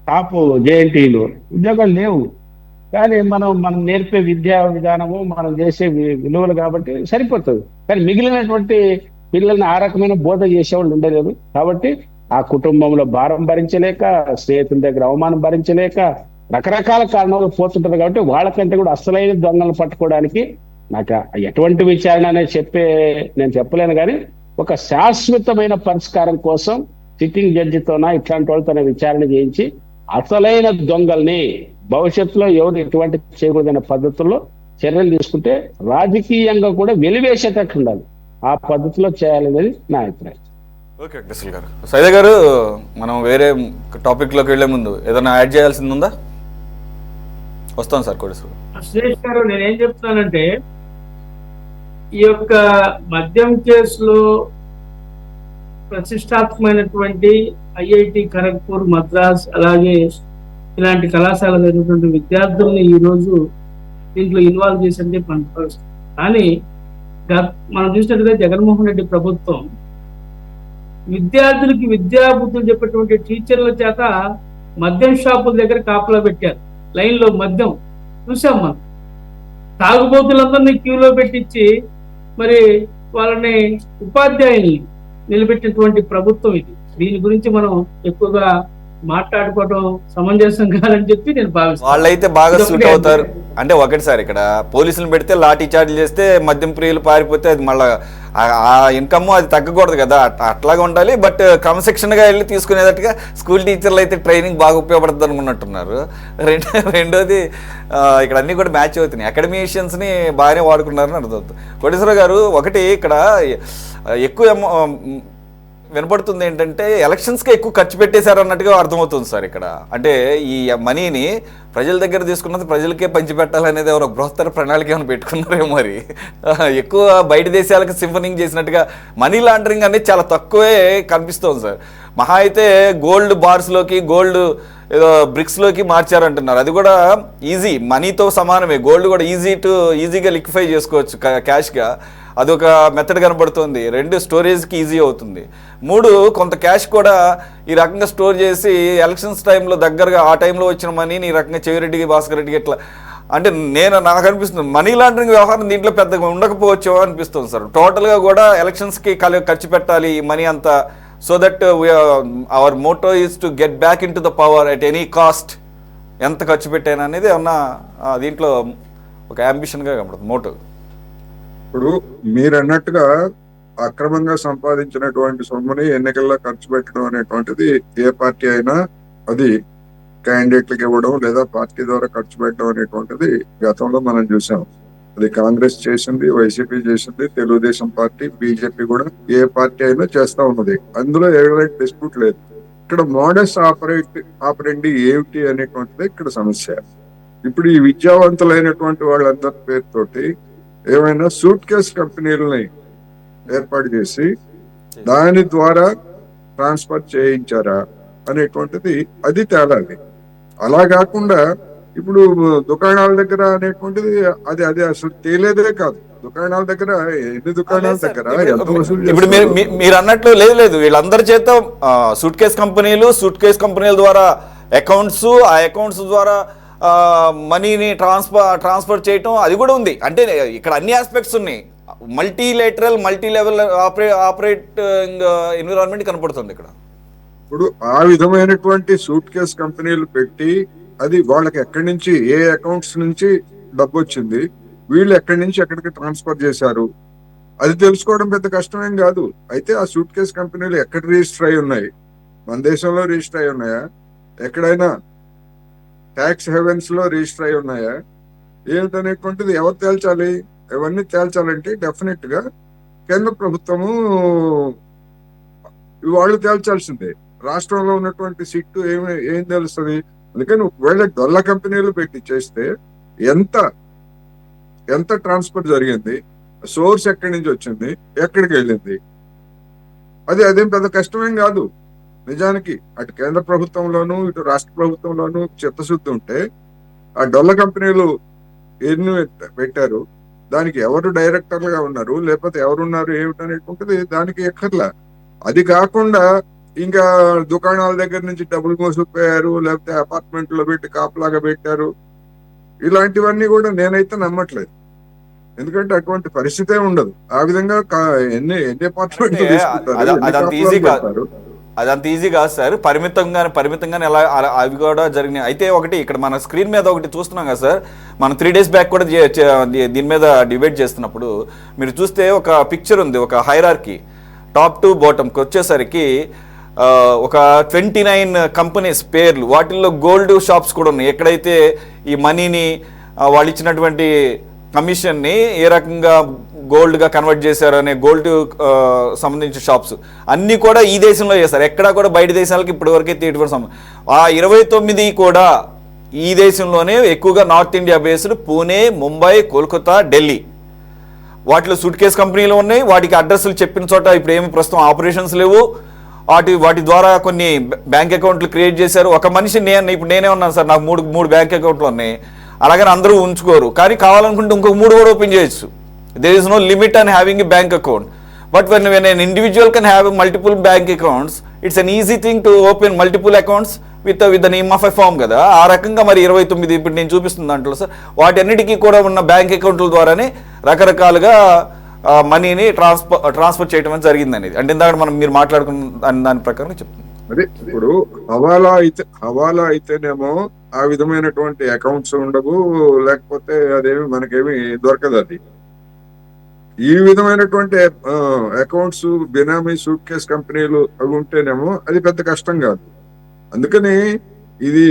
టాప్ జేఎన్టీలు ఉద్యోగాలు లేవు. కానీ మనం నేర్పే విద్యా విధానము, మనం చేసే విలువలు కాబట్టి సరిపోతుంది. కానీ మిగిలినటువంటి పిల్లల్ని ఆ రకమైన బోధ చేసేవాళ్ళు ఉండలేదు. కాబట్టి ఆ కుటుంబంలో భారం భరించలేక, స్నేహితుల దగ్గర అవమానం భరించలేక రకరకాల కారణాలు పోతుంటారు. కాబట్టి వాళ్ళకంటే కూడా అసలైన దొంగలను పట్టుకోవడానికి నాకు ఎటువంటి విచారణ అనేది నేను చెప్పలేను. కానీ ఒక శాశ్వతమైన పరిష్కారం కోసం సిట్టింగ్ జడ్జితోన ఇట్లాంటి వాళ్ళతోనే విచారణ చేయించి అసలైన దొంగల్ని భవిష్యత్తులో ఎవరు ఎటువంటి చేయకూడదనే పద్ధతుల్లో చర్యలు తీసుకుంటే రాజకీయంగా కూడా వెలివేసేటట్టు ఉండాలి. ఆ పద్ధతిలో చేయాలనేది నా అభిప్రాయం. ఓకే వెంకటేశ్వర గారు. సైద గారు, మనం వేరే టాపిక్లోకి వెళ్లే ముందు ఏదైనా యాడ్ చేయాల్సింది ఉందా? వస్తాం సార్. కోటేశ్వర సురేష్ గారు, నేనేం చెప్తున్నానంటే, ఈ యొక్క మద్యం కేసులో ప్రతిష్టాత్మకమైనటువంటి ఐఐటి ఖరగ్పూర్, మద్రాస్, అలాగే ఇలాంటి కళాశాల జరిగినటువంటి విద్యార్థుల్ని ఈ రోజు దీంట్లో ఇన్వాల్వ్ చేసింది పరిస్థితి. కానీ మనం చూసినట్టుగా జగన్మోహన్ రెడ్డి ప్రభుత్వం విద్యార్థులకి విద్యాబుద్ధులు చెప్పేటువంటి టీచర్ల చేత మద్యం షాపుల దగ్గర కాపలా పెట్టారు. లైన్ లో మద్యం చూసాం మనం. తాగుబోతులందరినీ క్యూలో పెట్టించి మరి వాళ్ళని ఉపాధ్యాయుల్ని నిలబెట్టినటువంటి ప్రభుత్వం ఇది. దీని గురించి మనం ఎక్కువగా మాట్లాడుకోవడం సమంజసం కాదని చెప్పి నేను భావిస్తాను. వాళ్ళైతే బాగా సూట్ అవుతారు. అంటే ఒకటిసారి ఇక్కడ పోలీసులు పెడితే లాఠీ చార్జ్ చేస్తే మద్యం ప్రియులు పారిపోతే అది మళ్ళీ ఆ ఇన్కమ్ అది తగ్గకూడదు కదా, అట్లాగా ఉండాలి. బట్ క్రమశిక్షణగా వెళ్ళి తీసుకునేటట్టుగా స్కూల్ టీచర్లు అయితే ట్రైనింగ్ బాగా ఉపయోగపడుతుంది అనుకున్నట్టున్నారు. రెండోది ఇక్కడ అన్నీ కూడా మ్యాచ్ అవుతున్నాయి. అకాడమిషియన్స్ని బాగానే వాడుకున్నారని అర్థమవుతుంది. కోటేశ్వర గారు, ఒకటి ఇక్కడ ఎక్కువ వినపడుతుంది ఏంటంటే ఎలక్షన్స్కి ఎక్కువ ఖర్చు పెట్టేశారు అన్నట్టుగా అర్థమవుతుంది సార్ ఇక్కడ. అంటే ఈ మనీని ప్రజల దగ్గర తీసుకున్నది ప్రజలకే పంచిపెట్టాలనేది ఎవరో బృహత్తర ప్రణాళిక ఏమైనా పెట్టుకున్నారేమో. మరి ఎక్కువ బయట దేశాలకు సింఫనింగ్ చేసినట్టుగా మనీ లాండరింగ్ అనేది చాలా తక్కువే కనిపిస్తుంది సార్. మహా అయితే గోల్డ్ బార్స్లోకి, గోల్డ్ ఏదో బ్రిక్స్లోకి మార్చారంటున్నారు. అది కూడా ఈజీ, మనీతో సమానమే. గోల్డ్ కూడా ఈజీగా లిక్విఫై చేసుకోవచ్చు క్యాష్గా. అదొక మెథడ్ కనబడుతుంది. 2 స్టోరేజ్కి ఈజీ అవుతుంది. 3 కొంత క్యాష్ కూడా ఈ రకంగా స్టోర్ చేసి ఎలక్షన్స్ టైంలో దగ్గరగా ఆ టైంలో వచ్చిన మనీని ఈ రకంగా చెవిరెడ్డికి, భాస్కర్ రెడ్డికి ఇట్లా అంటే నాకు అనిపిస్తుంది మనీ లాండరింగ్ వ్యవహారం దీంట్లో పెద్దగా ఉండకపోవచ్చో అనిపిస్తుంది సార్. టోటల్గా కూడా ఎలక్షన్స్కి ఖర్చు పెట్టాలి ఈ మనీ అంతా, so that our motto is to get back in to the power at any cost. ఎంత ఖర్చు పెట్టాను అనేది ఏమన్నా దీంట్లో ఒక అంబిషన్గా కనబడుతుంది మోటో. ఇప్పుడు మీరు అన్నట్టుగా అక్రమంగా సంపాదించినటువంటి సొమ్ముని ఎన్నికల్లో ఖర్చు పెట్టడం అనేటువంటిది ఏ పార్టీ అయినా అది క్యాండిడేట్లకు ఇవ్వడం లేదా పార్టీ ద్వారా ఖర్చు పెట్టడం అనేటువంటిది గతంలో మనం చూసాం. అది కాంగ్రెస్ చేసింది, వైసీపీ చేసింది, తెలుగుదేశం పార్టీ, బీజేపీ కూడా ఏ పార్టీ అయినా చేస్తా ఉన్నది. అందులో ఎలాంటి డిస్ప్యూట్ లేదు. ఇక్కడ మోడస్ ఆపరేండి ఏమిటి అనేటువంటిది ఇక్కడ సమస్య. ఇప్పుడు ఈ విద్యావంతులైనటువంటి వాళ్ళందరి పేరుతోటి ఏమైనా సూట్ కేస్ కంపెనీలని ఏర్పాటు చేసి దాని ద్వారా ట్రాన్స్ఫర్ చేయించారా అనేటువంటిది అది తేలాలి. అలా కాకుండా ఇప్పుడు దుకాణాల దగ్గర అనేటువంటిది అది అసలు తేలేదే కాదు. దుకాణాల దగ్గర ఎన్ని దుకాణాల దగ్గర ఎంత వసూలు ఇప్పుడు మీరు అన్నట్లు లేదు వీళ్ళందరి చేత సూట్ కేస్ కంపెనీల ద్వారా అకౌంట్స్, ఆ అకౌంట్స్ ద్వారా మనీని ట్రాన్స్ఫర్ చేయటం అది కూడా ఉంది. అంటే ఇక్కడ అన్ని ఆస్పెక్ట్స్ ఉన్నాయి. మల్టీ లెవెల్ ఆపరేటింగ్ ఎన్విరాన్మెంట్ కనపడుతుంది ఇక్కడ. ఇప్పుడు ఆ విధమైనటువంటి సూట్ కేస్ కంపెనీలు పెట్టి అది వాళ్ళకి ఎక్కడి నుంచి ఏ అకౌంట్స్ నుంచి డబ్బు వచ్చింది, వీళ్ళు ఎక్కడి నుంచి ఎక్కడికి ట్రాన్స్ఫర్ చేశారు, అది తెలుసుకోవడం పెద్ద కష్టమేం కాదు. అయితే ఆ సూట్ కేస్ కంపెనీలు ఎక్కడ రిజిస్టర్ అయి ఉన్నాయి, మన దేశంలో రిజిస్టర్ అయి ఉన్నాయా, ఎక్కడైనా ట్యాక్స్ హెవెన్స్ లో రిజిస్టర్ అయి ఉన్నాయా, ఏమిటనేటువంటిది ఎవరు తేల్చాలి? ఇవన్నీ తేల్చాలంటే డెఫినెట్ గా కేంద్ర ప్రభుత్వము వాళ్ళు తేల్చాల్సిందే. రాష్ట్రంలో ఉన్నటువంటి సిట్టు ఏం తెలుస్తుంది? అందుకని ఒకవేళ డొల్ల కంపెనీలు పెట్టి చేస్తే ఎంత ఎంత ట్రాన్స్ఫర్ జరిగింది, సోర్స్ ఎక్కడి నుంచి వచ్చింది, ఎక్కడికి వెళ్ళింది, అదేం పెద్ద కష్టమేం కాదు. నిజానికి అటు కేంద్ర ప్రభుత్వంలోనూ ఇటు రాష్ట్ర ప్రభుత్వంలోనూ చిత్తశుద్ధి ఉంటే ఆ డొల్ల కంపెనీలు ఎన్ని పెట్టారు, దానికి ఎవరు డైరెక్టర్లుగా ఉన్నారు, లేకపోతే ఎవరున్నారు ఏమిటనేటువంటిది దానికి ఎక్కర్లా. అది కాకుండా ఇంకా దుకాణాల దగ్గర నుంచి డబ్బులు మోసుకుపోయారు, లేకపోతే అపార్ట్మెంట్లో పెట్టి కాపలాగా పెట్టారు, ఇలాంటివన్నీ కూడా నేనైతే నమ్మట్లేదు. ఎందుకంటే అటువంటి పరిస్థితే ఉండదు. ఆ విధంగా ఎన్ని అపార్ట్మెంట్లు తీసుకుంటారు, ఎన్ని కాపలాలు పెడతారు. అదంత ఈజీ కాదు సార్. పరిమితంగానే అవి కూడా జరిగినాయి. అయితే ఒకటి ఇక్కడ మన స్క్రీన్ మీద ఒకటి చూస్తున్నాం కదా సార్, మనం 3 days బ్యాక్ కూడా దీని మీద డిబేట్ చేస్తున్నప్పుడు మీరు చూస్తే ఒక పిక్చర్ ఉంది, ఒక హైరార్కీ టాప్ టు బాటమ్కి వచ్చేసరికి ఒక 29 కంపెనీస్ పేర్లు, వాటిల్లో గోల్డ్ షాప్స్ కూడా ఉన్నాయి. ఎక్కడైతే ఈ మనీని వాళ్ళు ఇచ్చినటువంటి కమిషన్ని ఏ రకంగా గోల్డ్గా కన్వర్ట్ చేశారు అనే గోల్డ్ సంబంధించిన షాప్స్ అన్నీ కూడా ఈ దేశంలో చేశారు. ఎక్కడా కూడా బయట దేశాలకి ఇప్పటివరకు అయితే ఎటువంటి సంబంధం. ఆ 29 కూడా ఈ దేశంలోనే ఎక్కువగా north India based, Pune, Mumbai, Kolkata, Delhi. వాటిలో సూట్ కేస్ కంపెనీలు ఉన్నాయి. వాటికి అడ్రస్లు చెప్పిన చోట ఇప్పుడు ఏమి ప్రస్తుతం ఆపరేషన్స్ లేవు. వాటి ద్వారా కొన్ని బ్యాంక్ అకౌంట్లు క్రియేట్ చేశారు. ఒక మనిషి ఇప్పుడు నేనే ఉన్నాను సార్, నాకు మూడు బ్యాంక్ అకౌంట్లు ఉన్నాయి. అలాగని అందరూ ఉంచుకోరు, కానీ కావాలనుకుంటే ఇంకొక 3 కూడా ఓపెన్ చేయొచ్చు. There is no limit on having a bank account. But when an individual can have multiple bank accounts, it's an easy thing to open multiple accounts with the name of a firm కదా. ఆ రకంగా మరి 29 ఇప్పుడు నేను చూపిస్తుంది దాంట్లో sir, వాటన్నిటికీ కూడా ఉన్న బ్యాంక్ అకౌంట్ల ద్వారానే రకరకాలుగా మనీని ట్రాన్స్ఫర్ చేయడం అనేది జరిగింది అనేది. అంటే ఇందాక మీరు మాట్లాడుకున్న దాని ప్రకారం చెప్తుంది. అదే ఇప్పుడు హవాలా అయితేనేమో ఆ విధమైనటువంటి అకౌంట్స్ ఉండవు, లేకపోతే అదేమి మనకేమి దొరకదు. అది ఈ విధమైనటువంటి అకౌంట్స్, బినామీ సూట్ కేస్ కంపెనీలు అవి ఉంటేనేమో అది పెద్ద కష్టం కాదు. అందుకని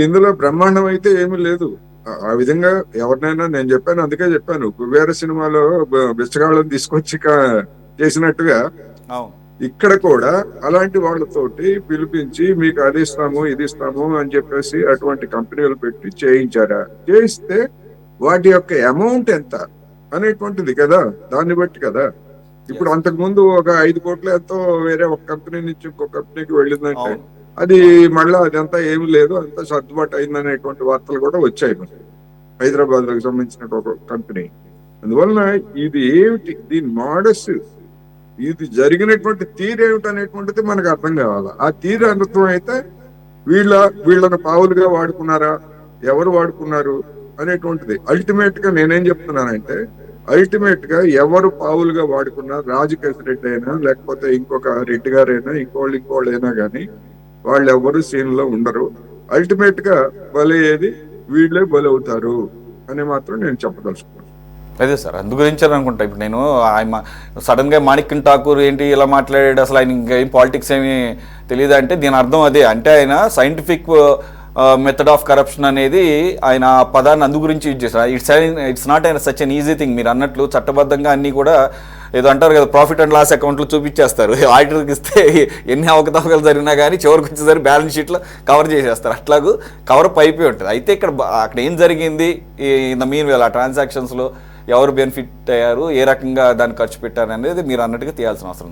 ఇందులో బ్రహ్మాండం అయితే ఏమీ లేదు. ఆ విధంగా ఎవరినైనా నేను చెప్పాను, అందుకే చెప్పాను, కుబేర సినిమాలో బిచ్చగాళ్ళని తీసుకొచ్చి చేసినట్టుగా ఇక్కడ కూడా అలాంటి వాళ్ళతోటి పిలిపించి మీకు అది ఇస్తాము ఇది ఇస్తాము అని చెప్పేసి అటువంటి కంపెనీలు పెట్టి చేయించారా? చేయిస్తే వాటి యొక్క అమౌంట్ ఎంత అనేటువంటిది కదా, దాన్ని బట్టి కదా. ఇప్పుడు అంతకు ముందు ఒక 5 కోట్లు ఎంతో వేరే ఒక కంపెనీ నుంచి ఇంకొక కంపెనీకి వెళ్ళిందంటే అది మళ్ళా అదంతా ఏమి లేదు, అంతా సర్దుబాటు అయిందనేటువంటి వార్తలు కూడా వచ్చాయి. హైదరాబాద్ కు సంబంధించిన ఒక కంపెనీ. అందువలన ఇది ఏమిటి, దీని మోడస్, ఇది జరిగినటువంటి తీరు ఏమిటి అనేటువంటిది మనకు అర్థం కావాలి. ఆ తీరు అర్థం అయితే వీళ్ళను పావులుగా వాడుకున్నారా, ఎవరు వాడుకున్నారు అనేటువంటిది అల్టిమేట్ గా నేనేం చెప్తున్నానంటే, అల్టిమేట్ గా ఎవరు పావులుగా వాడుకున్నా, రాజకేశ్ రెడ్డి అయినా లేకపోతే ఇంకొక రెడ్డి గారైనా ఇంకోళ్ళు అయినా కానీ వాళ్ళు ఎవరు సీన్ లో ఉండరు. అల్టిమేట్ గా బలయ్యేది వీళ్ళే బలవుతారు అని మాత్రం నేను చెప్పదలుచుకున్నాను. అదే సార్, అందు గురించి అనుకుంటా. ఇప్పుడు నేను ఆయన సడన్గా మాణిక్యం ఠాకూర్ ఏంటి ఇలా మాట్లాడాడు, అసలు ఆయన ఇంకా ఏం పాలిటిక్స్ ఏమి తెలియదు అంటే దీని అర్థం అదే. అంటే ఆయన సైంటిఫిక్ మెథడ్ ఆఫ్ కరప్షన్ అనేది ఆయన పదాన్ని అందు గురించి యూజ్ చేశారు. ఇట్స్ నాట్ అయిన సచ్ అన్ ఈజీ థింగ్. మీరు అన్నట్లు చట్టబద్ధంగా అన్నీ కూడా ఏదో అంటారు కదా, ప్రాఫిట్ అండ్ లాస్ అకౌంట్లు చూపించేస్తారు. ఆడిటర్కి ఇస్తే ఎన్ని అవకతవకలు జరిగినా కానీ చివరికి వచ్చేసరికి బ్యాలెన్స్ షీట్లో కవర్ చేసేస్తారు. అట్లాగూ కవరప్ అయిపోయి ఉంటుంది. అయితే అక్కడ ఏం జరిగింది ఇన్ ద మీన్ వేళ ఆ ట్రాన్సాక్షన్స్లో ఎవరు బెనిఫిట్ అయ్యారు, ఏ రకంగా దాన్ని ఖర్చు పెట్టారు అనేది మీరు అన్నట్టుగా తీయాల్సిన అవసరం.